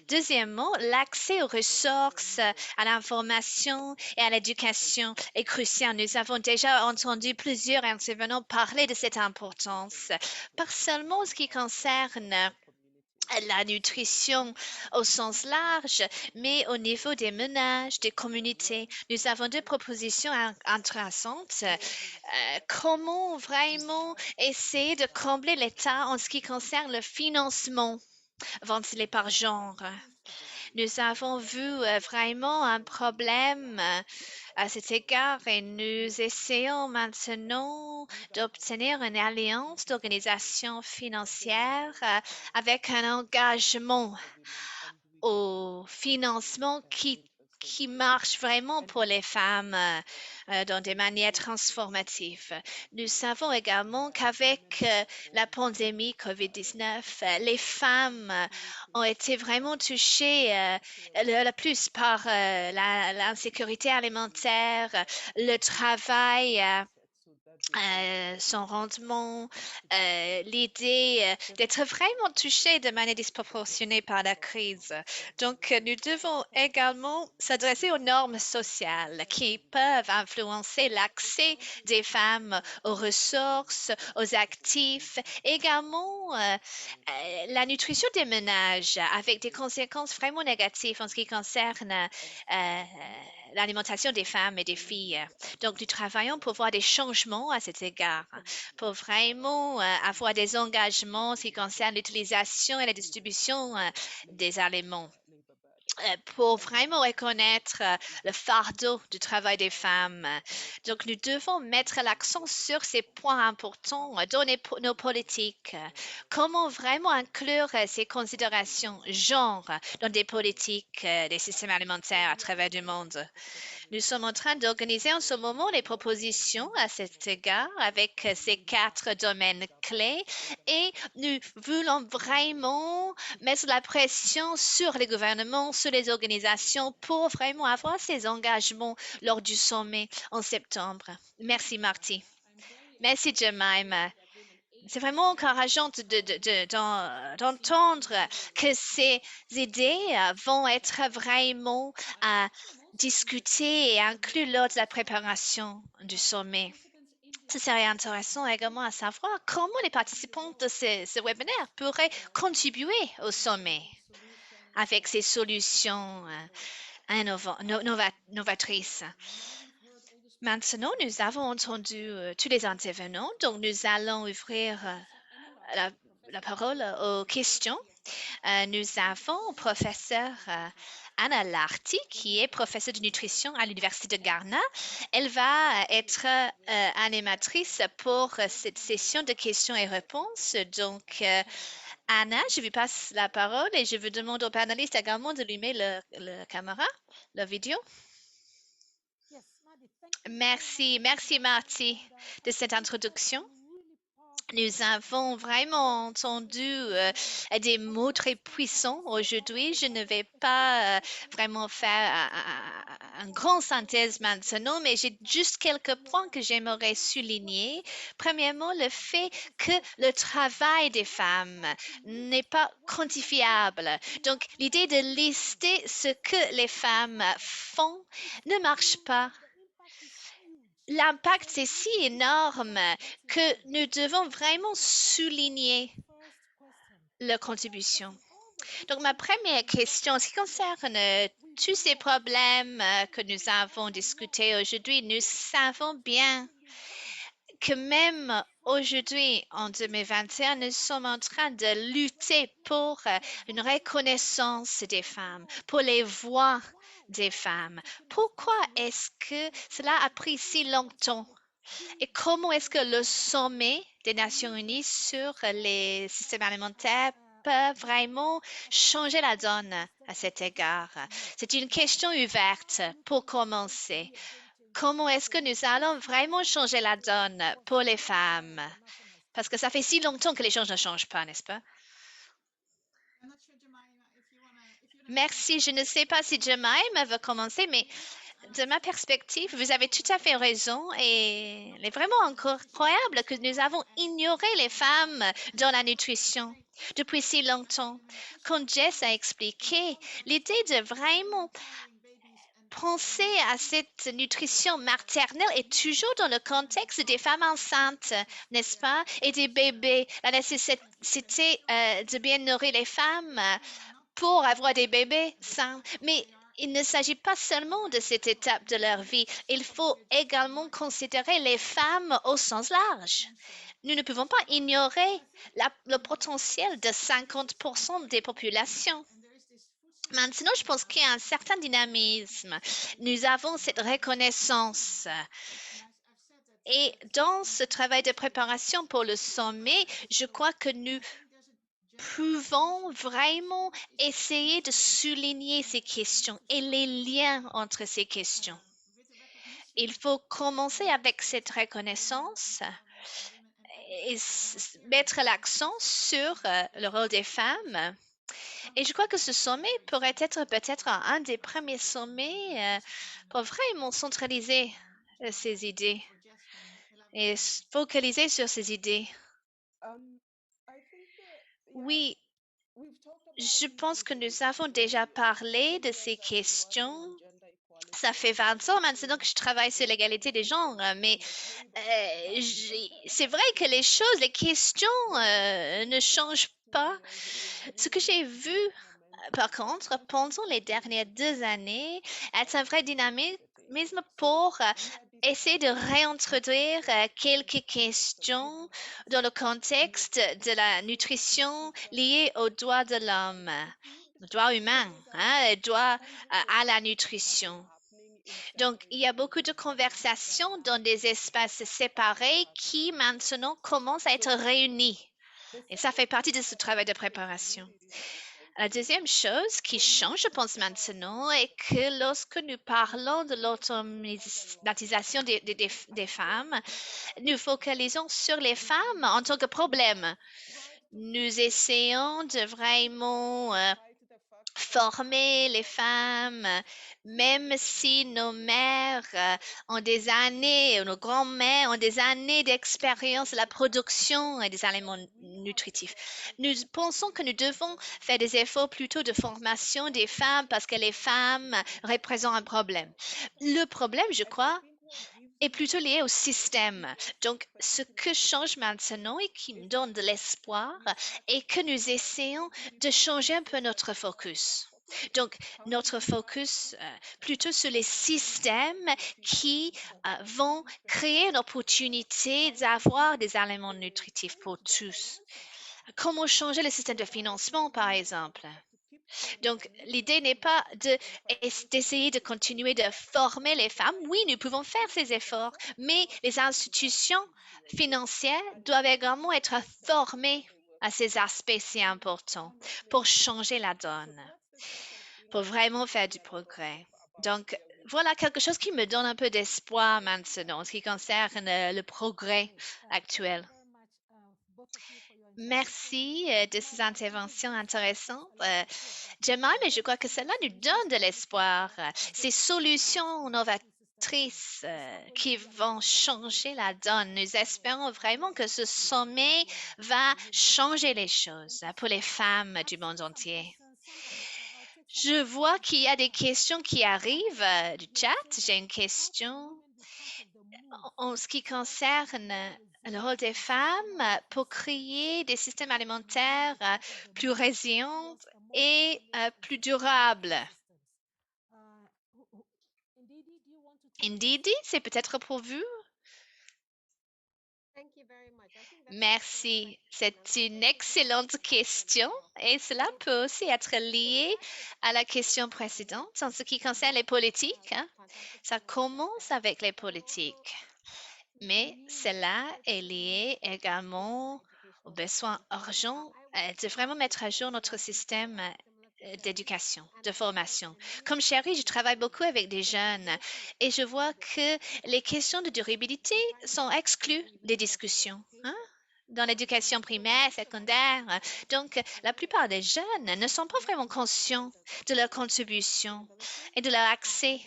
Deuxièmement, l'accès aux ressources, à l'information et à l'éducation est crucial. Nous avons déjà entendu plusieurs intervenants parler de cette importance, pas seulement en ce qui concerne la nutrition au sens large, mais au niveau des ménages, des communautés. Nous avons deux propositions intéressantes. Comment vraiment essayer de combler l'état en ce qui concerne le financement ventilé par genre? Nous avons vu vraiment un problème à cet égard et nous essayons maintenant d'obtenir une alliance d'organisations financières avec un engagement au financement qui qui marche vraiment pour les femmes dans des manières transformatives. Nous savons également qu'avec la pandémie COVID-19, les femmes ont été vraiment touchées le plus par l'insécurité alimentaire, le travail. Son rendement, l'idée d'être vraiment touché de manière disproportionnée par la crise. Donc, nous devons également s'adresser aux normes sociales qui peuvent influencer l'accès des femmes aux ressources, aux actifs, également la nutrition des ménages avec des conséquences vraiment négatives en ce qui concerne l'alimentation des femmes et des filles. Donc, nous travaillons pour voir des changements à cet égard, pour vraiment avoir des engagements en ce qui concerne l'utilisation et la distribution des aliments, pour vraiment reconnaître le fardeau du travail des femmes. Donc, nous devons mettre l'accent sur ces points importants dans nos politiques. Comment vraiment inclure ces considérations genre dans des politiques des systèmes alimentaires à travers le monde? Nous sommes en train d'organiser en ce moment les propositions à cet égard avec ces 4 domaines clés et nous voulons vraiment mettre la pression sur les gouvernements, sur les organisations pour vraiment avoir ces engagements lors du sommet en septembre. Merci, Marty. Merci, Jemima. C'est vraiment encourageant d'entendre que ces idées vont être vraiment discutées et incluses lors de la préparation du sommet. Ce serait intéressant également à savoir comment les participants de ce webinaire pourraient contribuer au sommet avec ces solutions novatrices. Maintenant, nous avons entendu tous les intervenants, donc nous allons ouvrir la parole aux questions. Nous avons professeur Anna Larty, qui est professeure de nutrition à l'Université de Ghana. Elle va être animatrice pour cette session de questions et réponses. Donc, Anna, je vous passe la parole et je vous demande aux panélistes également d'allumer la caméra, la vidéo. Merci Marty de cette introduction. Nous avons vraiment entendu des mots très puissants aujourd'hui. Je ne vais pas vraiment faire une grande synthèse maintenant, mais j'ai juste quelques points que j'aimerais souligner. Premièrement, le fait que le travail des femmes n'est pas quantifiable. Donc, l'idée de lister ce que les femmes font ne marche pas. L'impact est si énorme que nous devons vraiment souligner leur contribution. Donc, ma première question, en ce qui concerne tous ces problèmes que nous avons discutés aujourd'hui, nous savons bien que même aujourd'hui, en 2021, nous sommes en train de lutter pour une reconnaissance des femmes, pour les voix des femmes. Pourquoi est-ce que cela a pris si longtemps? Et comment est-ce que le sommet des Nations Unies sur les systèmes alimentaires peut vraiment changer la donne à cet égard? C'est une question ouverte pour commencer. Comment est-ce que nous allons vraiment changer la donne pour les femmes? Parce que ça fait si longtemps que les choses ne changent pas, n'est-ce pas? Merci. Je ne sais pas si Jemima veut commencer, mais de ma perspective, vous avez tout à fait raison et il est vraiment incroyable que nous avons ignoré les femmes dans la nutrition depuis si longtemps. Comme Jess a expliqué, l'idée de vraiment penser à cette nutrition maternelle est toujours dans le contexte des femmes enceintes, n'est-ce pas, et des bébés. La nécessité de bien nourrir les femmes pour avoir des bébés sains. Mais il ne s'agit pas seulement de cette étape de leur vie. Il faut également considérer les femmes au sens large. Nous ne pouvons pas ignorer le potentiel de 50% des populations. Maintenant, je pense qu'il y a un certain dynamisme. Nous avons cette reconnaissance. Et dans ce travail de préparation pour le sommet, je crois que nous pouvons vraiment essayer de souligner ces questions et les liens entre ces questions. Il faut commencer avec cette reconnaissance et mettre l'accent sur le rôle des femmes. Et je crois que ce sommet pourrait être peut-être un des premiers sommets pour vraiment centraliser ces idées et focaliser sur ces idées. Oui, je pense que nous avons déjà parlé de ces questions. Ça fait 20 ans maintenant que je travaille sur l'égalité des genres, mais c'est vrai que les choses, les questions ne changent pas. Ce que j'ai vu, par contre, pendant les dernières 2 années, est un vrai dynamisme pour essayer de réintroduire quelques questions dans le contexte de la nutrition liée aux droits de l'homme, aux droits humains, les droits à la nutrition. Donc, il y a beaucoup de conversations dans des espaces séparés qui maintenant commencent à être réunis. Et ça fait partie de ce travail de préparation. La deuxième chose qui change, je pense, maintenant, est que lorsque nous parlons de l'automatisation des femmes, nous focalisons sur les femmes en tant que problème. Nous essayons de vraiment former les femmes, même si nos mères ont des années, ou nos grands-mères ont des années d'expérience de la production des aliments nutritifs. Nous pensons que nous devons faire des efforts plutôt de formation des femmes parce que les femmes représentent un problème. Le problème, je crois, est plutôt lié au système. Donc, ce que change maintenant et qui me donne de l'espoir est que nous essayons de changer un peu notre focus. Donc, notre focus plutôt sur les systèmes qui vont créer une opportunité d'avoir des aliments nutritifs pour tous. Comment changer le système de financement, par exemple? Donc, l'idée n'est pas d'essayer de continuer de former les femmes. Oui, nous pouvons faire ces efforts, mais les institutions financières doivent également être formées à ces aspects si importants pour changer la donne, pour vraiment faire du progrès. Donc, voilà quelque chose qui me donne un peu d'espoir maintenant en ce qui concerne le progrès actuel. Merci de ces interventions intéressantes. Jamal, mais je crois que cela nous donne de l'espoir. Ces solutions novatrices qui vont changer la donne. Nous espérons vraiment que ce sommet va changer les choses pour les femmes du monde entier. Je vois qu'il y a des questions qui arrivent du chat. J'ai une question en ce qui concerne le rôle des femmes pour créer des systèmes alimentaires plus résilients et plus durables. Ndidi, c'est peut-être pour vous? Merci. C'est une excellente question et cela peut aussi être lié à la question précédente en ce qui concerne les politiques. Ça commence avec les politiques, mais cela est lié également aux besoins urgents de vraiment mettre à jour notre système d'éducation, de formation. Comme chérie, je travaille beaucoup avec des jeunes et je vois que les questions de durabilité sont exclues des discussions, dans l'éducation primaire, secondaire. Donc, la plupart des jeunes ne sont pas vraiment conscients de leur contribution et de leur accès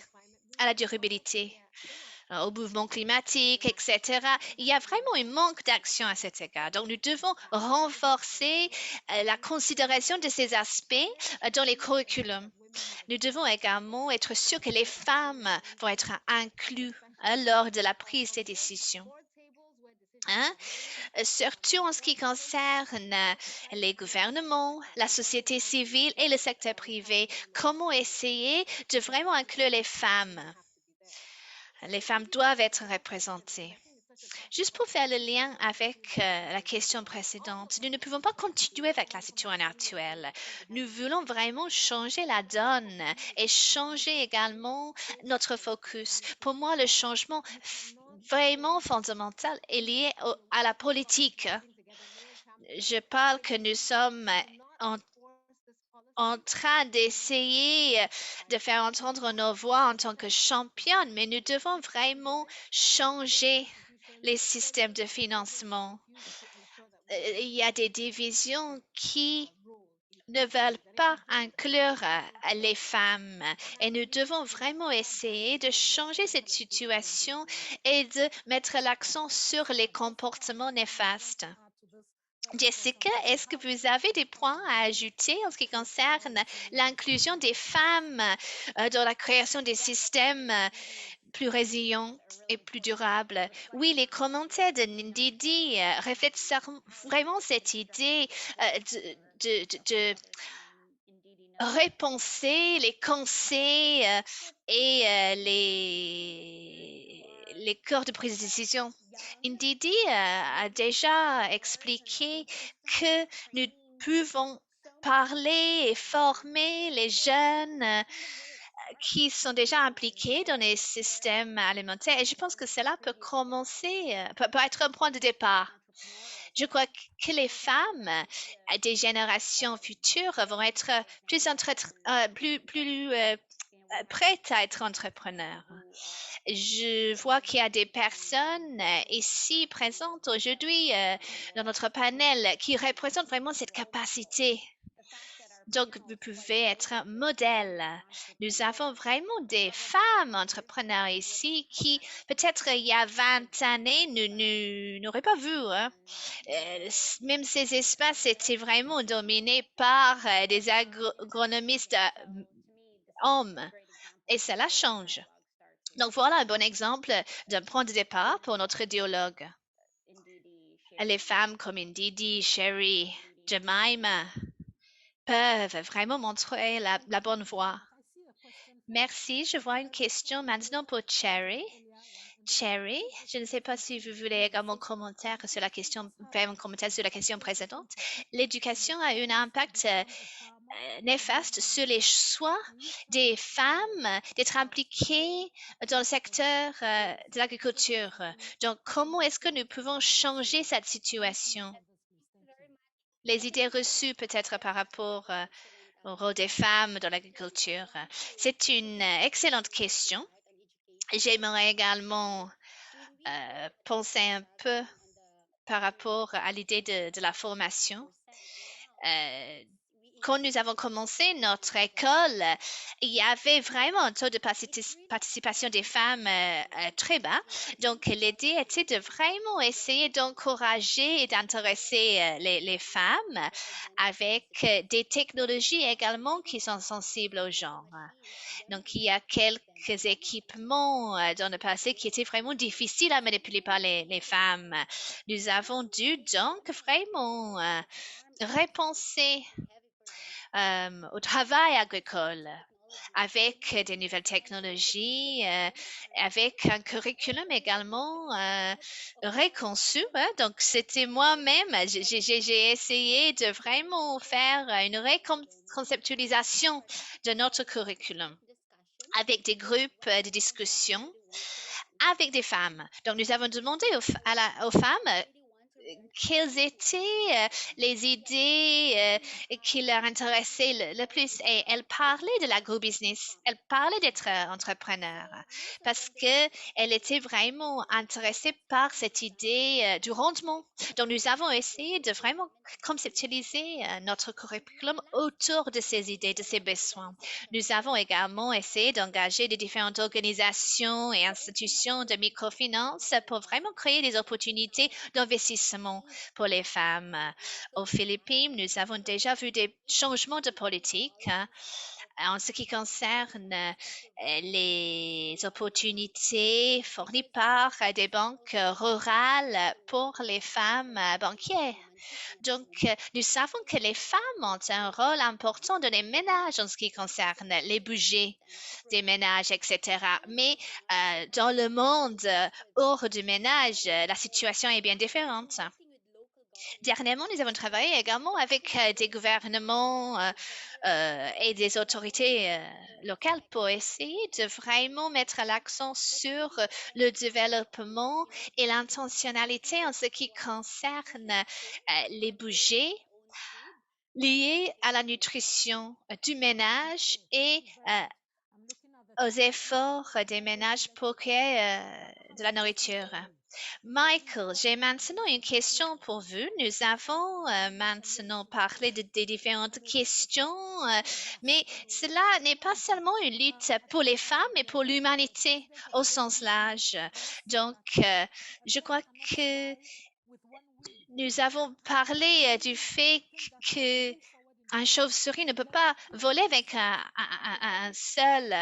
à la durabilité, au mouvement climatique, etc. Il y a vraiment un manque d'action à cet égard. Donc, nous devons renforcer la considération de ces aspects dans les curriculums. Nous devons également être sûrs que les femmes vont être incluses lors de la prise des décisions. Surtout en ce qui concerne les gouvernements, la société civile et le secteur privé. Comment essayer de vraiment inclure les femmes? Les femmes doivent être représentées. Juste pour faire le lien avec la question précédente, nous ne pouvons pas continuer avec la situation actuelle. Nous voulons vraiment changer la donne et changer également notre focus. Pour moi, le changement vraiment fondamental est lié à la politique. je parle que nous sommes en, en train d'essayer de faire entendre nos voix en tant que championnes, mais nous devons vraiment changer les systèmes de financement. Il y a des divisions qui ne veulent pas inclure les femmes et nous devons vraiment essayer de changer cette situation et de mettre l'accent sur les comportements néfastes. Jessica, est-ce que vous avez des points à ajouter en ce qui concerne l'inclusion des femmes dans la création des systèmes plus résilients et plus durables? Oui, les commentaires de Ndidi reflètent vraiment cette idée de repenser les conseils et les corps de prise de décision. Ndidi a déjà expliqué que nous pouvons parler et former les jeunes qui sont déjà impliqués dans les systèmes alimentaires. Et je pense que cela peut commencer, peut être un point de départ. Je crois que les femmes des générations futures vont être plus prêtes à être entrepreneurs. Je vois qu'il y a des personnes ici présentes aujourd'hui dans notre panel qui représentent vraiment cette capacité. Donc, vous pouvez être un modèle. Nous avons vraiment des femmes entrepreneurs ici qui, peut-être il y a 20 années, nous n'auraient pas vu. Hein. Même ces espaces étaient vraiment dominés par des agronomistes hommes. Et cela change. Donc, voilà un bon exemple d'un point de départ pour notre dialogue. Les femmes comme Ndidi, Sherry, Jemima peuvent vraiment montrer la bonne voie. Merci. Je vois une question maintenant pour Cherry. Cherry, je ne sais pas si vous voulez également commentaire sur la question, faire un commentaire sur la question précédente. L'éducation a eu un impact néfaste sur les choix des femmes d'être impliquées dans le secteur de l'agriculture. Donc, comment est-ce que nous pouvons changer cette situation? Les idées reçues peut-être par rapport au rôle des femmes dans l'agriculture. C'est une excellente question. J'aimerais également penser un peu par rapport à l'idée de la formation. Quand nous avons commencé notre école, il y avait vraiment un taux de participation des femmes très bas. Donc, l'idée était de vraiment essayer d'encourager et d'intéresser les femmes avec des technologies également qui sont sensibles au genre. Donc, il y a quelques équipements dans le passé qui étaient vraiment difficiles à manipuler par les femmes. Nous avons dû donc vraiment repenser au travail agricole avec des nouvelles technologies, avec un curriculum également reconçu. Hein. Donc, c'était moi-même, j'ai essayé de vraiment faire une reconceptualisation de notre curriculum avec des groupes de discussion avec des femmes. Donc, nous avons demandé aux femmes quelles étaient les idées qui leur intéressaient le plus. Et elles parlaient de l'agro-business, elles parlaient d'être entrepreneur parce qu'elles étaient vraiment intéressées par cette idée du rendement. Donc, nous avons essayé de vraiment conceptualiser notre curriculum autour de ces idées, de ces besoins. Nous avons également essayé d'engager des différentes organisations et institutions de microfinance pour vraiment créer des opportunités d'investissement pour les femmes. Aux Philippines, nous avons déjà vu des changements de politique en ce qui concerne les opportunités fournies par des banques rurales pour les femmes banquières. Donc, nous savons que les femmes ont un rôle important dans les ménages en ce qui concerne les budgets des ménages, etc. Mais dans le monde hors du ménage, la situation est bien différente. Dernièrement, nous avons travaillé également avec des gouvernements et des autorités locales pour essayer de vraiment mettre l'accent sur le développement et l'intentionnalité en ce qui concerne les budgets liés à la nutrition du ménage et aux efforts des ménages pour créer de la nourriture. Michael, j'ai maintenant une question pour vous. Nous avons maintenant parlé des différentes questions, mais cela n'est pas seulement une lutte pour les femmes, mais pour l'humanité au sens large. Donc, je crois que nous avons parlé du fait que un chauve-souris ne peut pas voler avec un seul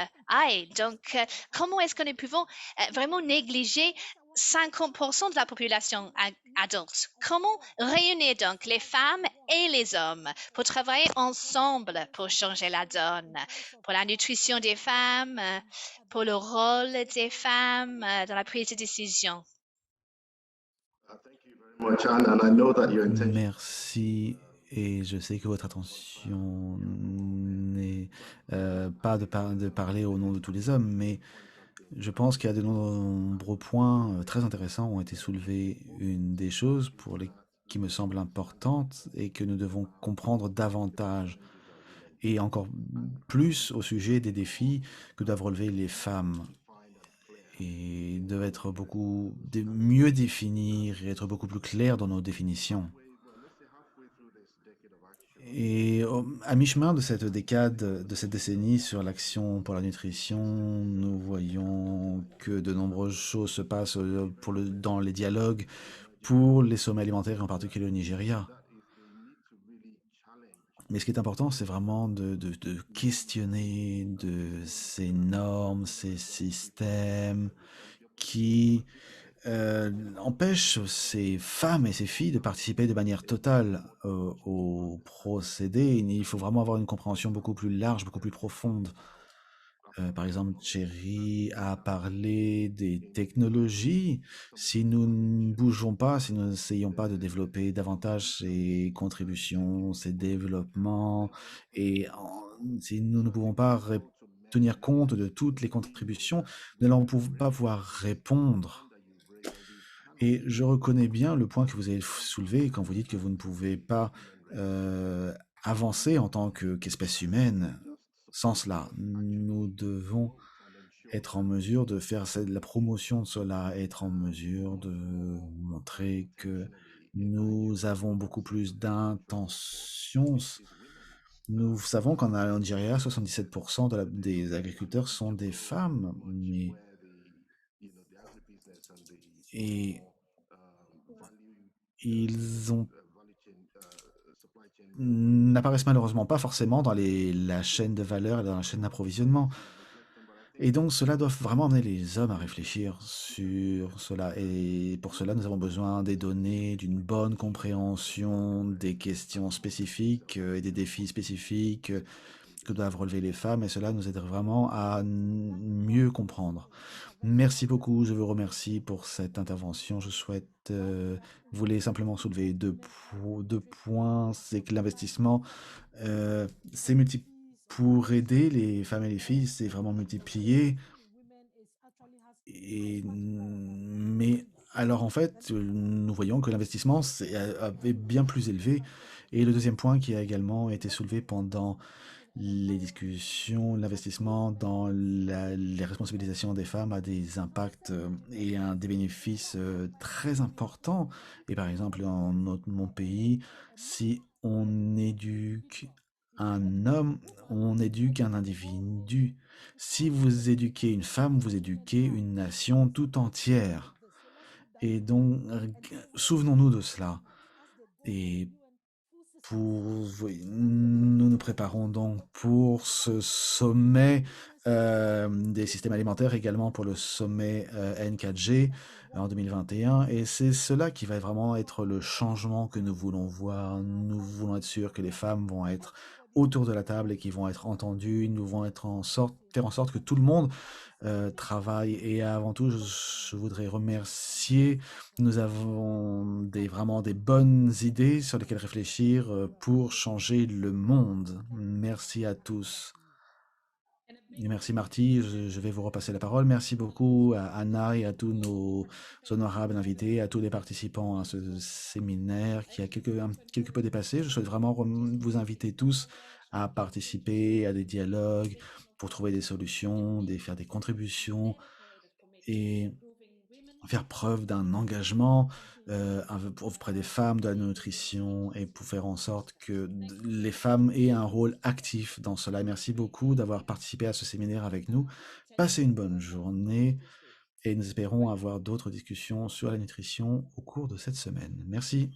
œil. Donc, comment est-ce que nous pouvons vraiment négliger 50% de la population adulte? Comment réunir donc les femmes et les hommes pour travailler ensemble pour changer la donne, pour la nutrition des femmes, pour le rôle des femmes dans la prise de décision? Merci. Et je sais que votre attention n'est pas de parler au nom de tous les hommes, mais je pense qu'il y a de nombreux points très intéressants ont été soulevés. Une des choses qui me semble importante et que nous devons comprendre davantage, et encore plus au sujet des défis que doivent relever les femmes, et de être mieux définir et être beaucoup plus clair dans nos définitions. Et à mi-chemin de cette décade, de cette décennie sur l'action pour la nutrition, nous voyons que de nombreuses choses se passent dans les dialogues pour les sommets alimentaires, en particulier au Nigeria. Mais ce qui est important, c'est vraiment de questionner ces normes, ces systèmes qui empêche ces femmes et ces filles de participer de manière totale au procédé. Il faut vraiment avoir une compréhension beaucoup plus large, beaucoup plus profonde. Par exemple, Thierry a parlé des technologies. Si nous ne bougeons pas, si nous n'essayons pas de développer davantage ces contributions, ces développements, si nous ne pouvons pas tenir compte de toutes les contributions, nous n'allons pas pouvoir répondre. Et je reconnais bien le point que vous avez soulevé quand vous dites que vous ne pouvez pas avancer en tant qu'espèce humaine sans cela. Nous devons être en mesure de faire la promotion de cela, être en mesure de montrer que nous avons beaucoup plus d'intentions. Nous savons qu'en Nigeria, 77% des agriculteurs sont des femmes, et ils n'apparaissent malheureusement pas forcément dans la chaîne de valeur et dans la chaîne d'approvisionnement. Et donc cela doit vraiment amener les hommes à réfléchir sur cela. Et pour cela, nous avons besoin des données, d'une bonne compréhension des questions spécifiques et des défis spécifiques que doivent relever les femmes. Et cela nous aiderait vraiment à mieux comprendre. Merci beaucoup, je vous remercie pour cette intervention. Je voulais simplement soulever deux points. C'est que l'investissement, c'est pour aider les femmes et les filles, c'est vraiment multiplié. Mais alors en fait, nous voyons que l'investissement est bien plus élevé. Et le deuxième point qui a également été soulevé pendant les discussions, l'investissement dans les responsabilisations des femmes a des impacts et des bénéfices très importants. Et par exemple, mon pays, si on éduque un homme, on éduque un individu. Si vous éduquez une femme, vous éduquez une nation tout entière. Et donc, souvenons-nous de cela. Et nous nous préparons donc pour ce sommet des systèmes alimentaires, également pour le sommet N4G en 2021. Et c'est cela qui va vraiment être le changement que nous voulons voir. Nous voulons être sûrs que les femmes vont être autour de la table et qui vont être entendus. Nous vont faire en sorte que tout le monde travaille. Et avant tout, je voudrais remercier. Nous avons vraiment des bonnes idées sur lesquelles réfléchir pour changer le monde. Merci à tous. Et merci Marty, je vais vous repasser la parole. Merci beaucoup à Anna et à tous nos honorables invités, à tous les participants à ce séminaire qui a quelque peu dépassé. Je souhaite vraiment vous inviter tous à participer à des dialogues pour trouver des solutions, faire des contributions et faire preuve d'un engagement auprès des femmes, de la nutrition et pour faire en sorte que les femmes aient un rôle actif dans cela. Merci beaucoup d'avoir participé à ce séminaire avec nous. Passez une bonne journée et nous espérons avoir d'autres discussions sur la nutrition au cours de cette semaine. Merci.